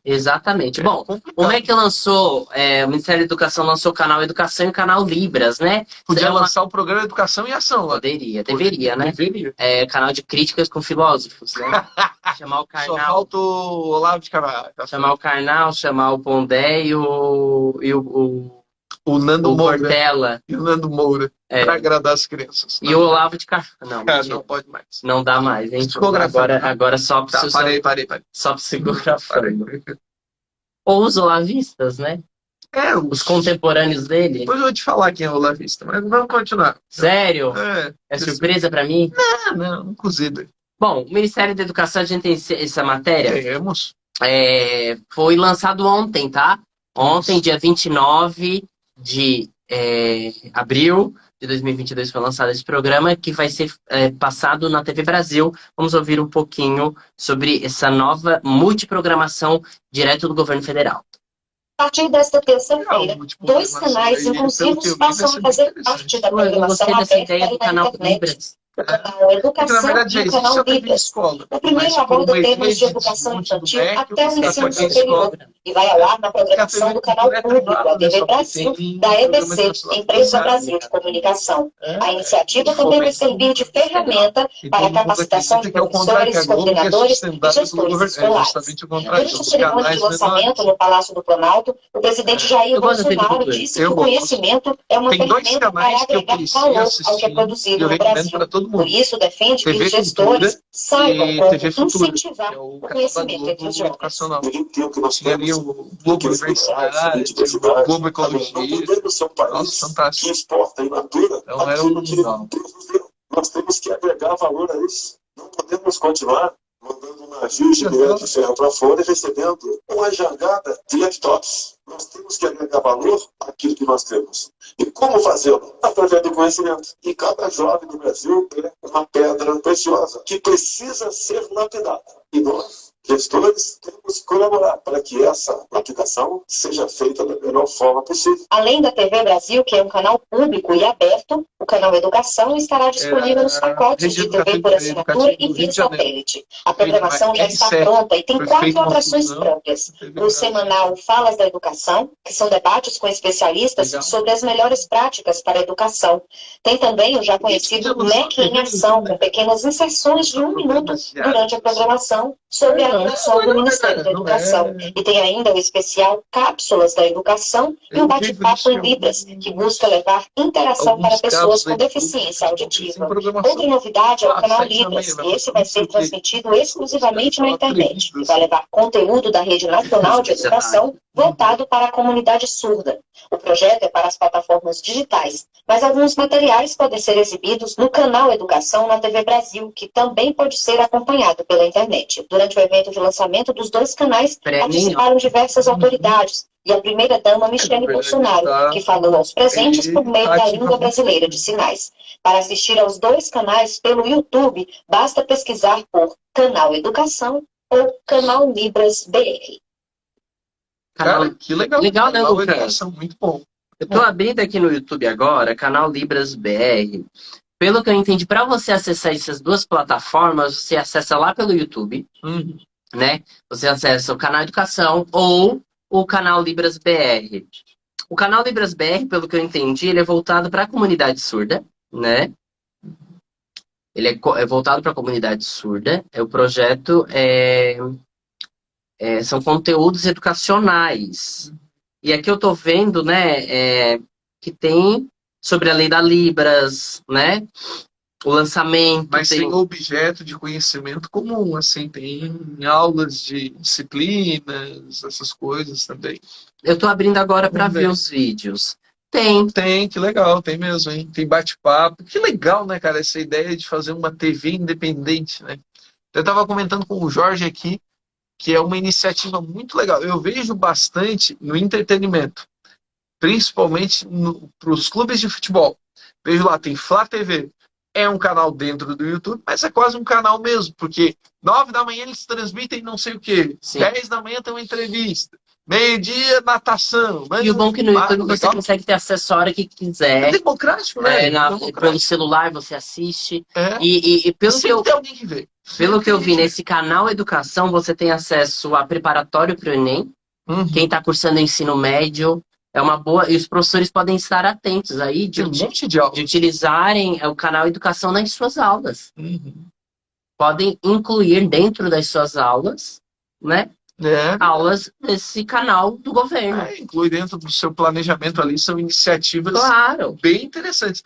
Exatamente. Bom, o MEC lançou, o Ministério da Educação lançou o canal Educação e o canal Libras, né? Podia lançar o programa Educação e Ação lá. Deveria, né? Deveria. Canal de críticas com filósofos, né? Chamar o Karnal. Só falta o Olavo de Carvalho. Chamar o Karnal, chamar o Pondé e o Nando Moura. Portela. E o Nando Moura. Pra agradar as crianças. E o Olavo de Carvalho. Não pode mais. Não dá mais, hein? Agora só pra parei. Só pra segurar a fogo. Ou os olavistas, né? Os contemporâneos dele. Depois eu vou te falar quem é o olavista, mas vamos continuar. Sério? É surpresa pra mim? Não, cozida. Bom, o Ministério da Educação, a gente tem essa matéria. Temos. Foi lançado ontem, tá? Ontem, dia 29 de abril de 2022, foi lançado esse programa que vai ser passado na TV Brasil. Vamos ouvir um pouquinho sobre essa nova multiprogramação direto do governo federal. A partir desta terça-feira, 2 canais inclusivos passam a fazer parte da programação aberta na internet. O canal Educação e o canal Libras. O primeiro aborda temas de educação infantil até o ensino superior e vai ao ar na programação do canal público, a TV Brasil, da EBC, Empresa Brasil de Comunicação. A iniciativa também vai servir de ferramenta para a capacitação de professores, coordenadores e gestores escolares. Durante a cerimônia de lançamento no Palácio do Planalto, o presidente Jair Bolsonaro disse que o conhecimento é uma ferramenta para agregar valor ao que é produzido no Brasil. Por isso, defende que os gestores saibam como incentivar o conhecimento entre os jovens. Tinha ali o Globo Universidade, o Globo Ecologia. Nossa, fantástico. Então era um mundial. Nós temos que agregar valor a isso. Não podemos continuar mandando navios de direto de ferro para fora e recebendo uma jangada de laptops. Nós temos que agregar valor àquilo que nós temos. E como fazê-lo? Através do conhecimento. E cada jovem do Brasil é uma pedra preciosa que precisa ser lapidada. E nós, gestores, temos que colaborar para que essa lapidação seja feita da melhor forma possível. Além da TV Brasil, que é um canal público e aberto, o canal Educação estará disponível nos pacotes de TV por assinatura e via satélite. A programação já está pronta e tem 4 atrações próprias. O semanal Falas da Educação, que são debates com especialistas sobre as melhores práticas para a educação. Tem também o já conhecido MEC em Ação, com pequenas inserções de 1 minuto durante a programação sobre a atuação do Ministério da Educação. E tem ainda o especial Cápsulas da Educação e o bate-papo em Libras, que busca levar interação para pessoas com deficiência auditiva. Outra novidade é o canal Libras. Esse vai ser transmitido exclusivamente na internet e vai levar conteúdo da Rede Nacional de Educação voltado para a comunidade surda. O projeto é para as plataformas digitais, mas alguns materiais podem ser exibidos no canal Educação na TV Brasil, que também pode ser acompanhado pela internet. Durante o evento de lançamento dos 2 canais, participaram diversas autoridades, e a primeira-dama Michele Bolsonaro, que falou aos presentes por meio da língua brasileira de sinais. Para assistir aos 2 canais pelo YouTube, basta pesquisar por Canal Educação ou Canal Libras BR. Cara, que legal. Legal, né, Lucas? Muito bom. Eu tô abrindo aqui no YouTube agora, canal Libras BR. Pelo que eu entendi, para você acessar essas 2 plataformas, você acessa lá pelo YouTube, né? Você acessa o canal Educação ou o canal Libras BR. O canal Libras BR, pelo que eu entendi, ele é voltado para a comunidade surda, né? Ele é voltado para a comunidade surda. O projeto são conteúdos educacionais. E aqui eu tô vendo, né, que tem sobre a lei da Libras, né, o lançamento. Mas tem objeto de conhecimento comum, assim, tem aulas de disciplinas, essas coisas também. Eu tô abrindo agora para ver os vídeos. Tem, que legal, tem mesmo, hein? Tem bate-papo. Que legal, né, cara, essa ideia de fazer uma TV independente, né? Eu tava comentando com o Jorge aqui, que é uma iniciativa muito legal. Eu vejo bastante no entretenimento, principalmente para os clubes de futebol. Vejo lá, tem Flá TV, é um canal dentro do YouTube, mas é quase um canal mesmo, porque 9 da manhã eles transmitem não sei o quê, 10 da manhã tem uma entrevista, meio-dia natação. E o bom é que no YouTube você consegue ter acesso a hora que quiser. É democrático, né? Pelo celular você assiste. E pelo que eu... tem alguém que vê. Pelo que eu vi nesse canal Educação, você tem acesso a preparatório para o Enem. Quem está cursando ensino médio é uma boa. E os professores podem estar atentos aí de utilizarem o canal Educação nas suas aulas. Podem incluir dentro das suas aulas, né? Aulas desse canal do governo. Inclui dentro do seu planejamento ali, são iniciativas bem interessantes.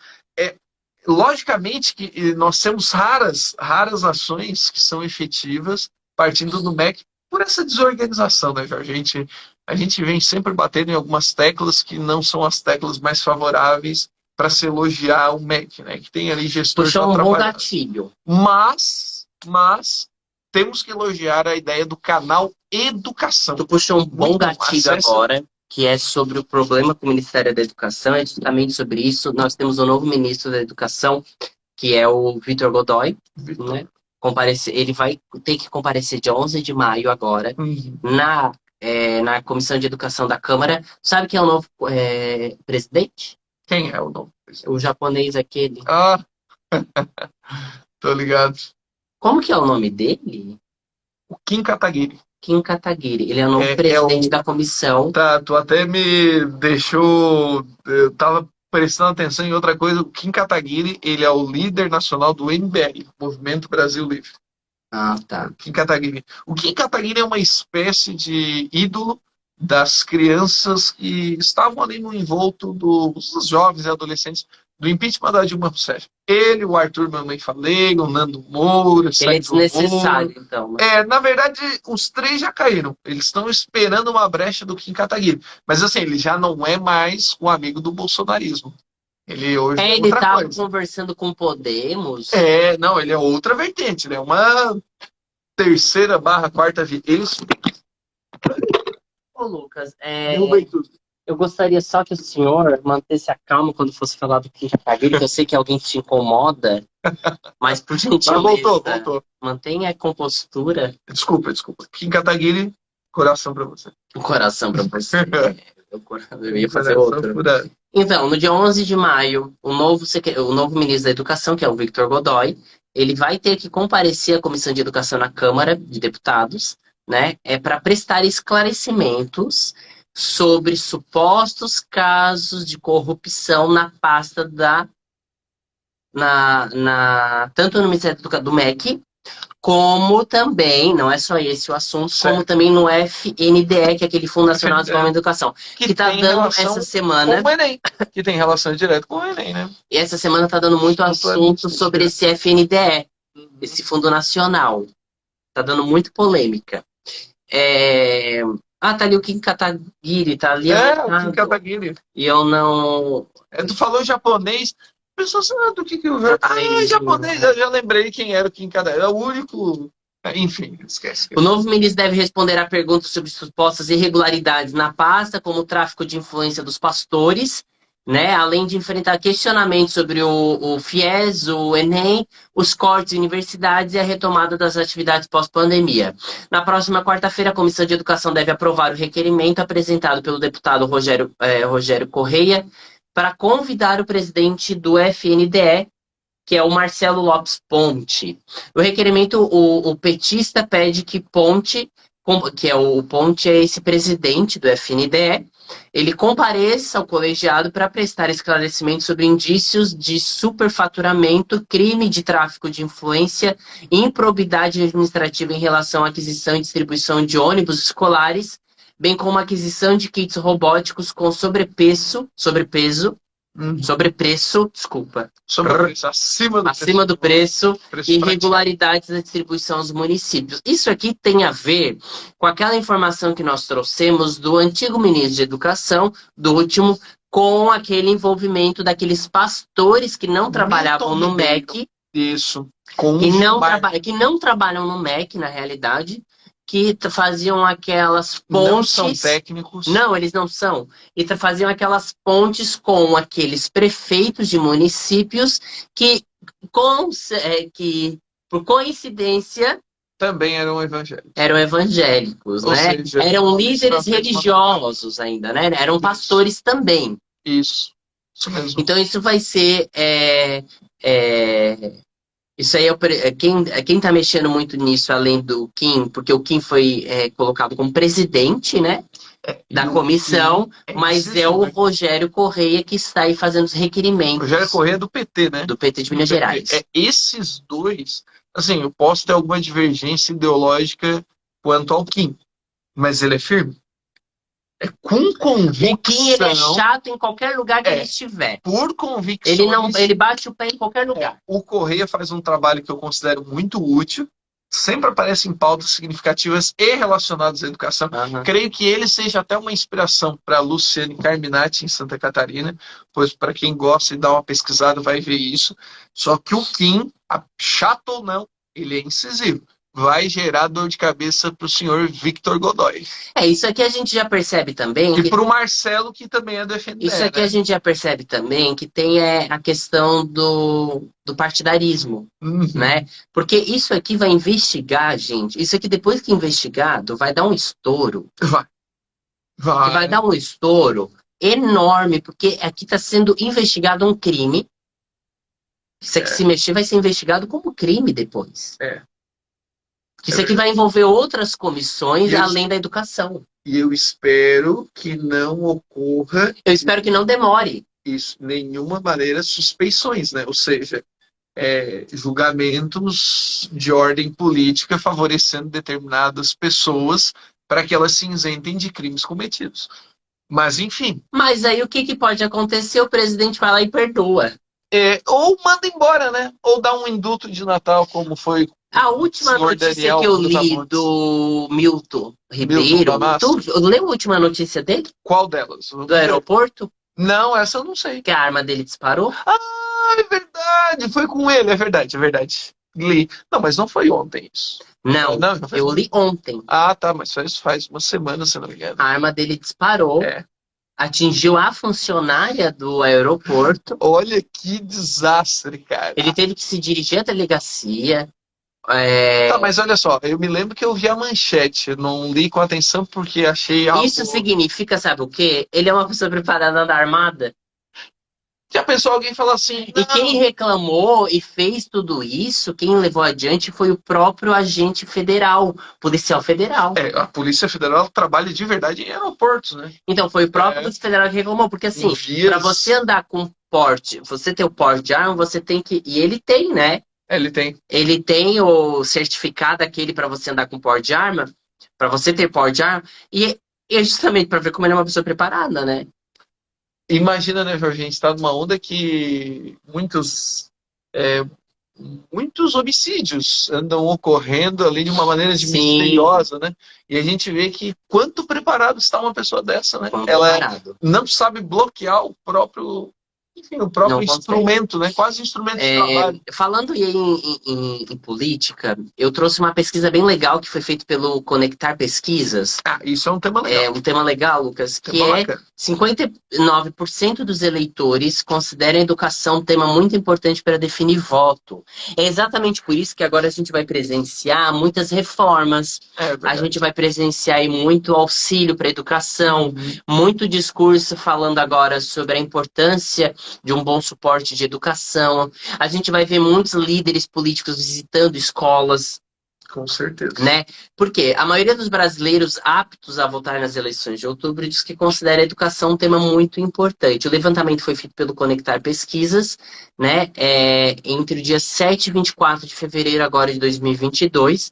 Logicamente que nós temos raras ações que são efetivas partindo do MEC por essa desorganização, né, Jorge? A gente vem sempre batendo em algumas teclas que não são as teclas mais favoráveis para se elogiar o MEC, né? Que tem ali gestores puxou um bom gatilho. Mas temos que elogiar a ideia do canal Educação. Tu puxou um bom gatilho agora, que é sobre o problema com o Ministério da Educação, é justamente sobre isso. Nós temos um novo ministro da Educação, que é o Vitor Godoy, né? Ele vai ter que comparecer dia 11 de maio agora, na Comissão de Educação da Câmara. Sabe quem é o novo presidente? Quem é o novo presidente? O japonês aquele. Tô ligado. Como que é o nome dele? O Kim Kataguiri. Kim Kataguiri. Ele é o novo presidente da comissão. Tu até me deixou... Eu tava prestando atenção em outra coisa. O Kim Kataguiri, ele é o líder nacional do MBL, Movimento Brasil Livre. Tá. Kim Kataguiri. O Kim Kataguiri é uma espécie de ídolo das crianças que estavam ali no envolto dos jovens e adolescentes do impeachment da Dilma Rousseff. Ele, o Arthur Mamãe Falei, o Nando Moura... Ele é desnecessário, então. Mas... na verdade, os três já caíram. Eles estão esperando uma brecha do Kim Kataguiri. Mas assim, ele já não é mais um amigo do bolsonarismo. Ele hoje é ele outra tava coisa. Conversando com Podemos. Não, ele é outra vertente. Ele é uma terceira/quarta via. Ô, Lucas, eu gostaria só que o senhor mantesse a calma quando fosse falar do Kim Kataguiri, que eu sei que alguém te incomoda, mas por gentileza, voltou. Mantenha a compostura. Desculpa. Kim Kataguiri, coração pra você. Um coração pra você. Eu ia fazer outro. Então, no dia 11 de maio, o novo ministro da Educação, que é o Victor Godoy, ele vai ter que comparecer à Comissão de Educação na Câmara de Deputados, né? Para prestar esclarecimentos sobre supostos casos de corrupção na pasta tanto no Ministério do MEC, como também, não é só esse o assunto, como também no FNDE, que é aquele Fundo Nacional de Desenvolvimento da Educação, que está dando essa semana... Com o Enem, que tem relação direta com o Enem, né? E essa semana está dando muito assunto sobre esse FNDE, esse Fundo Nacional. Está dando muito polêmica. Tá ali o Kim Kataguiri, tá ali. O Kim Kataguiri. E eu não... Tu falou japonês, a pessoa sabe do que eu... japonês, eu já lembrei quem era o Kim Kataguiri. É o único... Enfim, esquece. O novo ministro deve responder a perguntas sobre supostas irregularidades na pasta, como o tráfico de influência dos pastores, né? Além de enfrentar questionamentos sobre o FIES, o Enem, os cortes de universidades e a retomada das atividades pós-pandemia. Na próxima quarta-feira, a Comissão de Educação deve aprovar o requerimento apresentado pelo deputado Rogério Correia para convidar o presidente do FNDE, que é o Marcelo Lopes Ponte. O requerimento, o petista pede que Ponte, Ponte é esse presidente do FNDE, ele compareça ao colegiado para prestar esclarecimentos sobre indícios de superfaturamento, crime de tráfico de influência e improbidade administrativa em relação à aquisição e distribuição de ônibus escolares, bem como a aquisição de kits robóticos com sobrepreço, acima do preço e irregularidades da distribuição aos municípios. Isso aqui tem a ver com aquela informação que nós trouxemos do antigo ministro de Educação, do último, com aquele envolvimento daqueles pastores que não trabalhavam no MEC. Isso. Que não trabalham no MEC, na realidade, que faziam aquelas pontes... Não são técnicos. Não, eles não são. E faziam aquelas pontes com aqueles prefeitos de municípios que por coincidência... Também eram evangélicos. Eram evangélicos, né? Seja, eram líderes religiosos ainda, né? Eram pastores também. Isso mesmo. Então isso vai ser... Isso aí, quem tá mexendo muito nisso, além do Kim, porque o Kim foi colocado como presidente, né, da comissão, mas é o Rogério Correia que está aí fazendo os requerimentos. Rogério Correia é do PT, né? Do PT de Minas Gerais. Esses dois, assim, eu posso ter alguma divergência ideológica quanto ao Kim, mas ele é firme. É com convicção. O Kim, ele é chato em qualquer lugar que ele estiver. Por convicção. Ele bate o pé em qualquer lugar. O Correia faz um trabalho que eu considero muito útil. Sempre aparece em pautas significativas e relacionadas à educação. Creio que ele seja até uma inspiração para Luciane Carminati em Santa Catarina, pois para quem gosta e dá uma pesquisada vai ver isso. Só que o Kim, chato ou não, ele é incisivo. Vai gerar dor de cabeça para o senhor Victor Godoy. Isso aqui a gente já percebe também. E para o Marcelo, que também é defender. Isso aqui a gente já percebe também que tem a questão do partidarismo, né? Porque isso aqui vai investigar, gente. Isso aqui, depois que investigado, vai dar um estouro. Vai dar um estouro enorme, porque aqui está sendo investigado um crime. Isso aqui, se mexer, vai ser investigado como crime depois. Isso aqui vai envolver outras comissões além da educação. E eu espero que não ocorra... Eu espero que não demore. Isso, nenhuma maneira, suspeições, né? Ou seja, julgamentos de ordem política favorecendo determinadas pessoas para que elas se isentem de crimes cometidos. Mas, enfim... Mas aí o que pode acontecer? O presidente vai lá e perdoa. Ou manda embora, né? Ou dá um indulto de Natal, como foi... A última notícia que eu li do Milton Ribeiro, tu leu a última notícia dele? Qual delas? Do aeroporto? Não, essa eu não sei. Que a arma dele disparou? Ah, é verdade, foi com ele, é verdade. Li. Não, mas não foi ontem isso. Não, eu li ontem. Ah, tá, mas faz uma semana, se não me engano. A arma dele disparou. Atingiu a funcionária do aeroporto. Olha que desastre, cara. Ele teve que se dirigir à delegacia. Tá, mas olha só, eu me lembro que eu vi a manchete, eu não li com atenção porque achei algo... Isso significa, sabe o quê? Ele é uma pessoa preparada da armada. Já pensou alguém falar assim... Não. E quem reclamou e fez tudo isso, quem levou adiante foi o próprio agente federal, policial federal. A Polícia Federal trabalha de verdade em aeroportos, né? Então foi o próprio polícia federal que reclamou, porque assim, para você andar com porte, você ter o porte de arma, você tem que... E ele tem, né? Ele tem. Ele tem o certificado aquele para você andar com porte de arma, para você ter porte de arma, e é justamente para ver como ele é uma pessoa preparada, né? Imagina, né, Jorge, a gente está numa onda que muitos homicídios andam ocorrendo ali de uma maneira misteriosa, né? E a gente vê que quanto preparado está uma pessoa dessa, né? Ela não sabe bloquear o próprio... Enfim, o próprio instrumento, né? Quase instrumento de trabalho. Falando em política, eu trouxe uma pesquisa bem legal que foi feita pelo Conectar Pesquisas. Isso é um tema legal. É um tema legal, Lucas, que 59% dos eleitores consideram a educação um tema muito importante para definir voto. É exatamente por isso que agora a gente vai presenciar muitas reformas. A gente vai presenciar aí muito auxílio para a educação, muito discurso falando agora sobre a importância de um bom suporte de educação. A gente vai ver muitos líderes políticos visitando escolas. Com certeza. Né? Porque a maioria dos brasileiros aptos a votar nas eleições de outubro diz que considera a educação um tema muito importante. O levantamento foi feito pelo Conectar Pesquisas, né? Entre o dia 7 e 24 de fevereiro agora de 2022.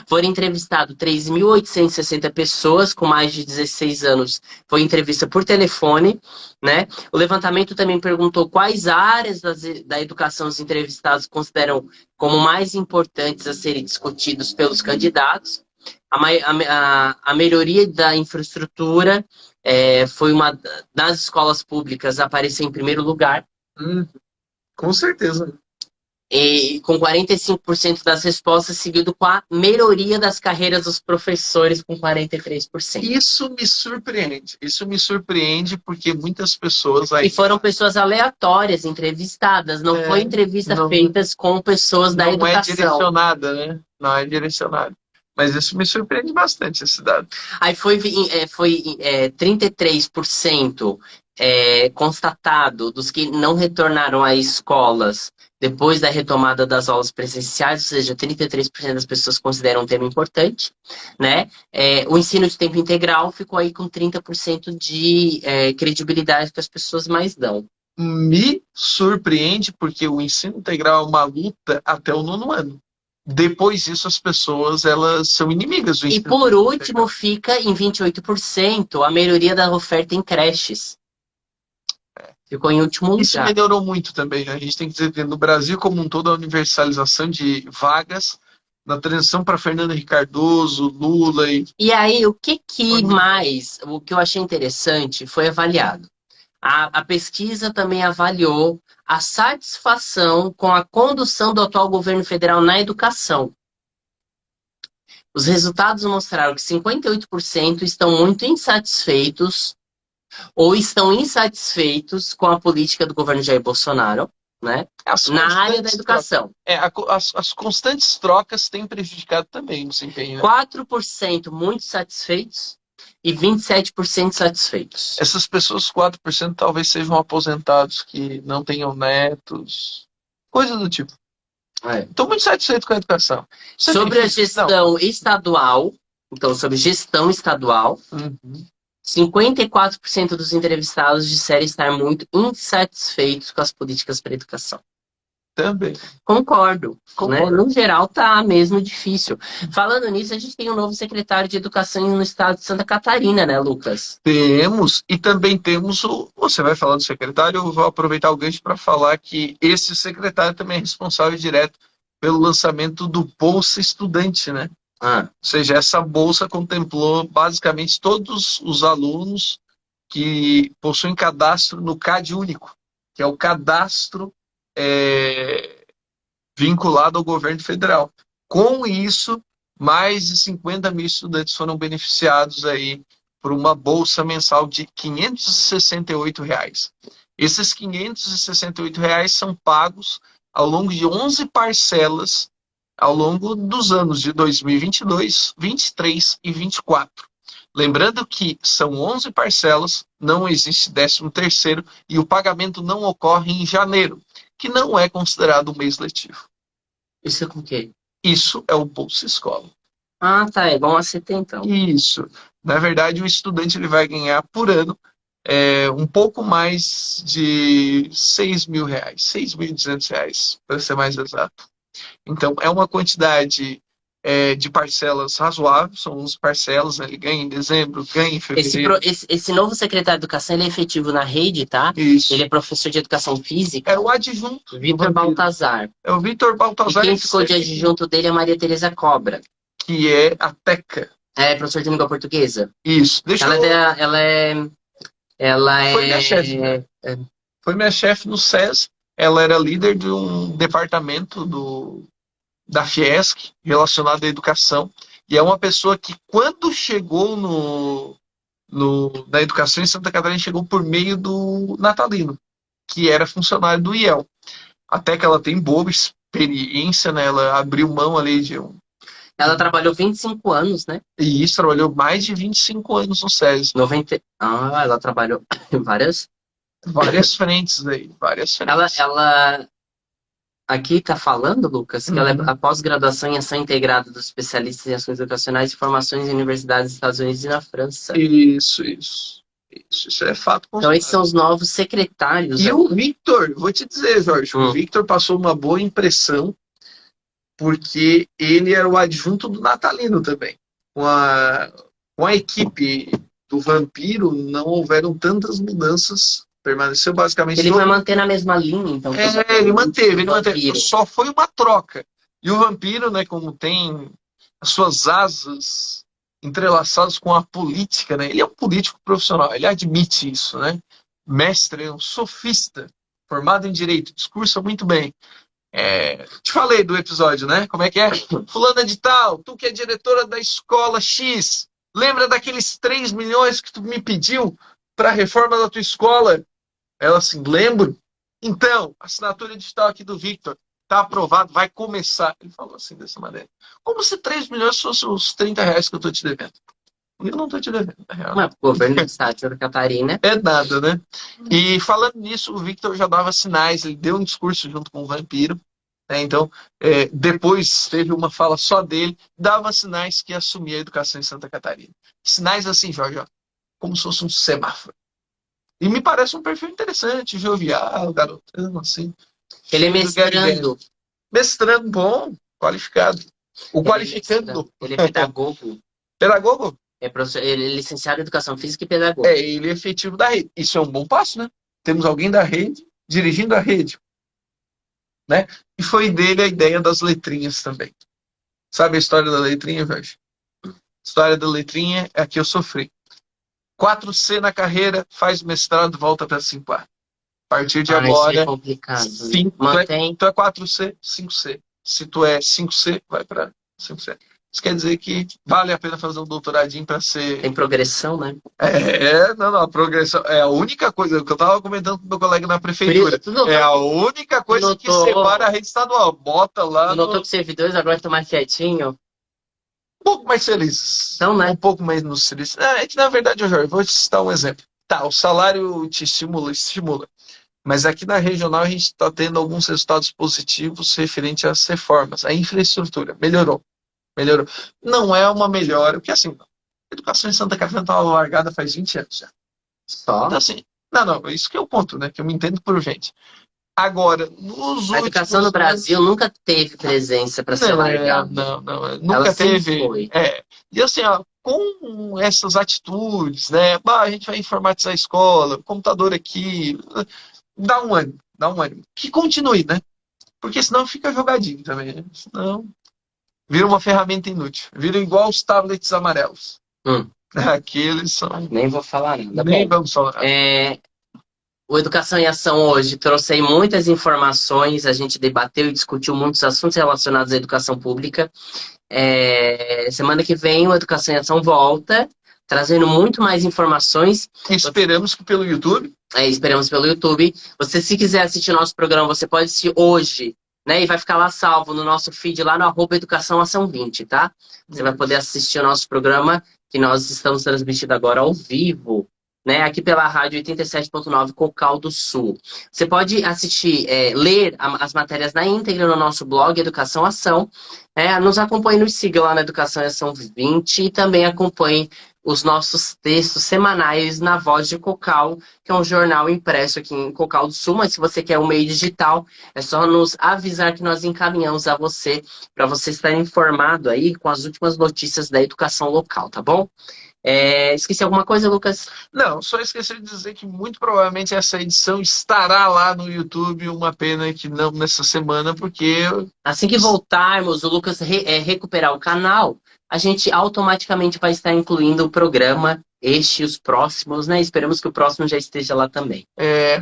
Foram entrevistados 3.860 pessoas com mais de 16 anos. Foi entrevista por telefone, né? O levantamento também perguntou quais áreas da educação os entrevistados consideram como mais importantes a serem discutidos pelos candidatos. A melhoria da infraestrutura foi uma das escolas públicas aparecer em primeiro lugar. Com certeza. E com 45% das respostas, seguido com a melhoria das carreiras dos professores, com 43%. Isso me surpreende porque muitas pessoas... E foram pessoas aleatórias entrevistadas, não foi entrevista feitas com pessoas da educação. Não é direcionada, né? Não é direcionada. Mas isso me surpreende bastante, esse dado. Aí foi 33% constatado dos que não retornaram a escolas depois da retomada das aulas presenciais, ou seja, 33% das pessoas consideram um tema importante, né? O ensino de tempo integral ficou aí com 30% de credibilidade que as pessoas mais dão. Me surpreende porque o ensino integral é uma luta até o 9º ano. Depois disso, as pessoas elas são inimigas do ensino. E por último, fica em 28% a melhoria da oferta em creches. Ficou em último lugar. Isso melhorou muito também. A gente tem que dizer que no Brasil como um todo, a universalização de vagas, na transição para Fernando Henrique Cardoso, Lula E aí, o que eu achei interessante foi avaliado. A pesquisa também avaliou a satisfação com a condução do atual governo federal na educação. Os resultados mostraram que 58% estão muito insatisfeitos ou estão insatisfeitos com a política do governo Jair Bolsonaro, né? Na área da educação. As constantes trocas têm prejudicado também o desempenho. 4% muito satisfeitos e 27% satisfeitos. Essas pessoas, 4%, talvez sejam aposentados que não tenham netos, coisa do tipo. Estou muito satisfeito com a educação. Sobre a gestão estadual, então sobre gestão estadual, 54% dos entrevistados disseram estar muito insatisfeitos com as políticas para a educação. Também. Concordo. Né? No geral, tá mesmo difícil. Falando nisso, a gente tem um novo secretário de Educação no estado de Santa Catarina, né, Lucas? Temos, e também temos Você vai falar do secretário, eu vou aproveitar o gancho para falar que esse secretário também é responsável direto pelo lançamento do Bolsa Estudante, né? Ou seja, essa bolsa contemplou basicamente todos os alunos que possuem cadastro no CAD único, que é o cadastro vinculado ao governo federal. Com isso, mais de 50 mil estudantes foram beneficiados aí por uma bolsa mensal de R$ 568. Esses R$ 568 são pagos ao longo de 11 parcelas ao longo dos anos de 2022, 23 e 24. Lembrando que são 11 parcelas, não existe 13º e o pagamento não ocorre em janeiro, que não é considerado um mês letivo. Isso é com o quê? Isso é o Bolsa Escola. Ah, tá. É bom a CT, então. Isso. Na verdade, o estudante ele vai ganhar por ano um pouco mais de R$ 6.000, R$ 6.200, para ser mais exato. Então, é uma quantidade de parcelas razoável, são 11 parcelas, né? Ele ganha em dezembro, ganha em fevereiro. Esse novo secretário de Educação, ele é efetivo na rede, tá? Isso. Ele é professor de Educação Física. É o adjunto. Vitor Baltazar. É o Vitor Baltazar. E quem ficou de adjunto dele é a Maria Tereza Cobra. Que é a Teca. É professor de língua portuguesa. Isso. Foi minha chefe. Né? Foi minha chefe no SES. Ela era líder de um departamento da Fiesc, relacionado à educação. E é uma pessoa que, quando chegou na educação em Santa Catarina, chegou por meio do Natalino, que era funcionário do IEL. Até que ela tem boa experiência, né? Ela abriu mão ali de Ela trabalhou 25 anos, né? E isso, trabalhou mais de 25 anos no SESI. Ela trabalhou em várias frentes aí, várias frentes. Ela aqui está falando, Lucas, que ela é a pós-graduação em ação integrada dos especialistas em ações educacionais e formações em universidades dos Estados Unidos e na França. Isso é fato. Então esses são os novos secretários. E o Victor, vou te dizer, Jorge, o Victor passou uma boa impressão, porque ele era o adjunto do Natalino também. Com a equipe do Vampiro, não houveram tantas mudanças. Permaneceu basicamente... Ele vai manter na mesma linha, então. Ele manteve. Só foi uma troca. E o Vampiro, né, como tem as suas asas entrelaçadas com a política, né? Ele é um político profissional, ele admite isso, né? Mestre, é um sofista, formado em Direito, discursa muito bem. Te falei do episódio, né? Como é que é? Fulana de tal, tu que é diretora da escola X, lembra daqueles 3 milhões que tu me pediu para a reforma da tua escola? Ela assim, lembro. Então, a assinatura digital aqui do Victor está aprovado, vai começar. Ele falou assim, dessa maneira. Como se 3 milhões fossem os R$ 30 que eu estou te devendo. Eu não tô te devendo, na real. Mas o governo do estado de Santa Catarina... É nada, né? E falando nisso, o Victor já dava sinais, ele deu um discurso junto com o Vampiro, né? Então, depois teve uma fala só dele, dava sinais que ia assumir a educação em Santa Catarina. Sinais assim, Jorge, ó, como se fosse um semáforo. E me parece um perfil interessante, jovial, garotão, assim. Ele é mestrando. Mestrando, bom, qualificado. O qualificando. Ele é pedagogo. Pedagogo? Ele é licenciado em Educação Física e Pedagogo. Ele é efetivo da rede. Isso é um bom passo, né? Temos alguém da rede dirigindo a rede. Né? E foi dele a ideia das letrinhas também. Sabe a história da letrinha, Jorge? A história da letrinha é a que eu sofri. 4C na carreira, faz mestrado, volta para 5A. A partir de agora... Isso é complicado. Tu é 4C, 5C. Se tu é 5C, vai para 5C. Isso quer dizer que vale a pena fazer um doutoradinho para ser... Tem progressão, né? Não, a progressão é a única coisa que eu estava comentando com meu colega na prefeitura. É a única coisa que separa a rede estadual. Bota lá. Tu notou que os servidores agora estão mais quietinhos? Um pouco mais felizes. Então, né? Um pouco mais nos felizes. É que na verdade, Jorge, vou te citar um exemplo. Tá, o salário te estimula. Mas aqui na regional a gente está tendo alguns resultados positivos referente às reformas. A infraestrutura melhorou. Não é uma melhora, porque assim, a educação em Santa Catarina estava largada faz 20 anos já. Só? Então, assim, não, isso que é o ponto, né? Que eu me entendo por gente. Agora, a educação no Brasil nunca teve presença para ser largada. Não, nunca teve. Foi. E assim, ó, com essas atitudes, né? A gente vai informatizar a escola, computador aqui, dá um ânimo. Que continue, né? Porque senão fica jogadinho também, né? Senão vira uma ferramenta inútil. Vira igual os tablets amarelos. Aqueles são... Nem vou falar nada. Nem vamos falar nada. O Educação em Ação hoje trouxe aí muitas informações, a gente debateu e discutiu muitos assuntos relacionados à educação pública. Semana que vem o Educação em Ação volta, trazendo muito mais informações. Esperamos que pelo YouTube. Esperamos pelo YouTube. Você, se quiser assistir nosso programa, você pode assistir hoje, né? E vai ficar lá salvo no nosso feed, lá no @educaçãoação20, tá? Você vai poder assistir o nosso programa, que nós estamos transmitindo agora ao vivo, né, aqui pela rádio 87.9 Cocal do Sul. Você pode assistir, ler as matérias na íntegra no nosso blog Educação Ação. Nos acompanhe, nos siga lá na Educação Ação 20 e também acompanhe os nossos textos semanais na Voz de Cocal, que é um jornal impresso aqui em Cocal do Sul, mas se você quer um meio digital, é só nos avisar que nós encaminhamos a você, para você estar informado aí com as últimas notícias da educação local, tá bom? Esqueci alguma coisa, Lucas? Não, só esqueci de dizer que muito provavelmente essa edição estará lá no YouTube. Uma pena que não nessa semana, porque... Assim que voltarmos, o Lucas recuperar o canal, a gente automaticamente vai estar incluindo o programa, este e os próximos, né? Esperamos que o próximo já esteja lá também.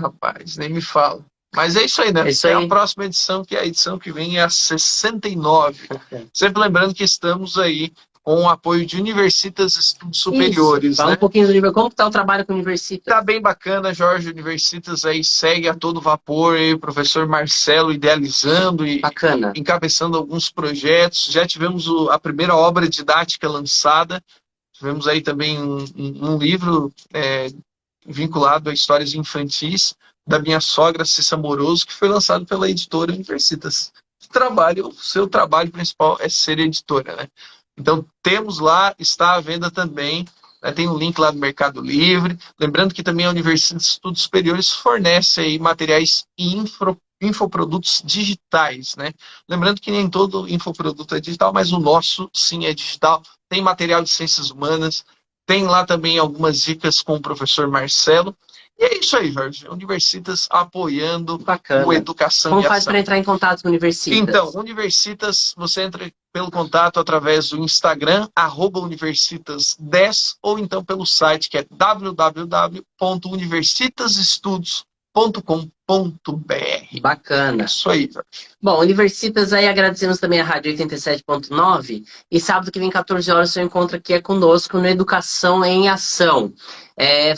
Rapaz, nem me fala. Mas é isso aí, né? Isso aí. A próxima edição, que é a edição que vem, é a 69. Sempre lembrando que estamos aí com o apoio de Universitas Estudos Superiores. Fala, né? Um pouquinho do nível. Como está o trabalho com o Universitas? Está bem bacana, Jorge. Universitas aí segue a todo vapor, aí, o professor Marcelo idealizando e bacana, encabeçando alguns projetos. Já tivemos a primeira obra didática lançada. Tivemos aí também um livro vinculado a histórias infantis da minha sogra, Cissa Moroso, que foi lançado pela editora Universitas. O seu trabalho principal é ser editora, né? Então, temos lá, está à venda também, né? Tem um link lá no Mercado Livre. Lembrando que também a Universidade de Estudos Superiores fornece aí materiais e infoprodutos digitais, né? Lembrando que nem todo infoproduto é digital, mas o nosso sim é digital. Tem material de ciências humanas, tem lá também algumas dicas com o professor Marcelo. E é isso aí, Jorge. Universitas apoiando o Educação Como e Ação. faz para entrar em contato com Universitas? Então, Universitas, você entra pelo contato através do Instagram, @Universitas10, ou então pelo site, que é www.universitasestudos.com.br. Bacana. Isso aí, Jorge. Bom, Universitas aí, agradecemos também a Rádio 87.9. E sábado que vem, 14 horas, seu encontro aqui é conosco no Educação em Ação.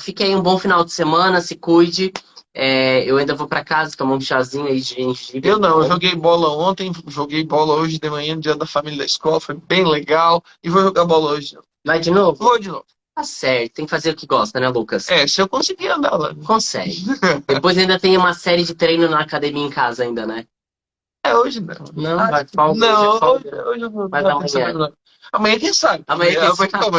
Fique aí um bom final de semana, se cuide. Eu ainda vou para casa tomar um chazinho aí de gengibre. Eu joguei bola ontem, joguei bola hoje de manhã, no dia da família da escola, foi bem legal. E vou jogar bola hoje. Vai de novo? Vou de novo. Tá certo, tem que fazer o que gosta, né, Lucas? Se eu conseguir andar lá. Consegue. Depois ainda tem uma série de treino na academia em casa ainda, né? Hoje não. Não, vai folga. Não, hoje eu vou. Mas amanhã. Amanhã quem sabe? Amanhã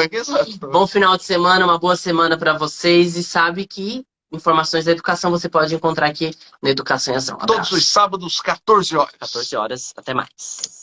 quem sabe? Bom final de semana, uma boa semana pra vocês. E sabe que informações da educação você pode encontrar aqui na Educação em Ação. Todos os sábados, 14 horas. 14 horas, até mais.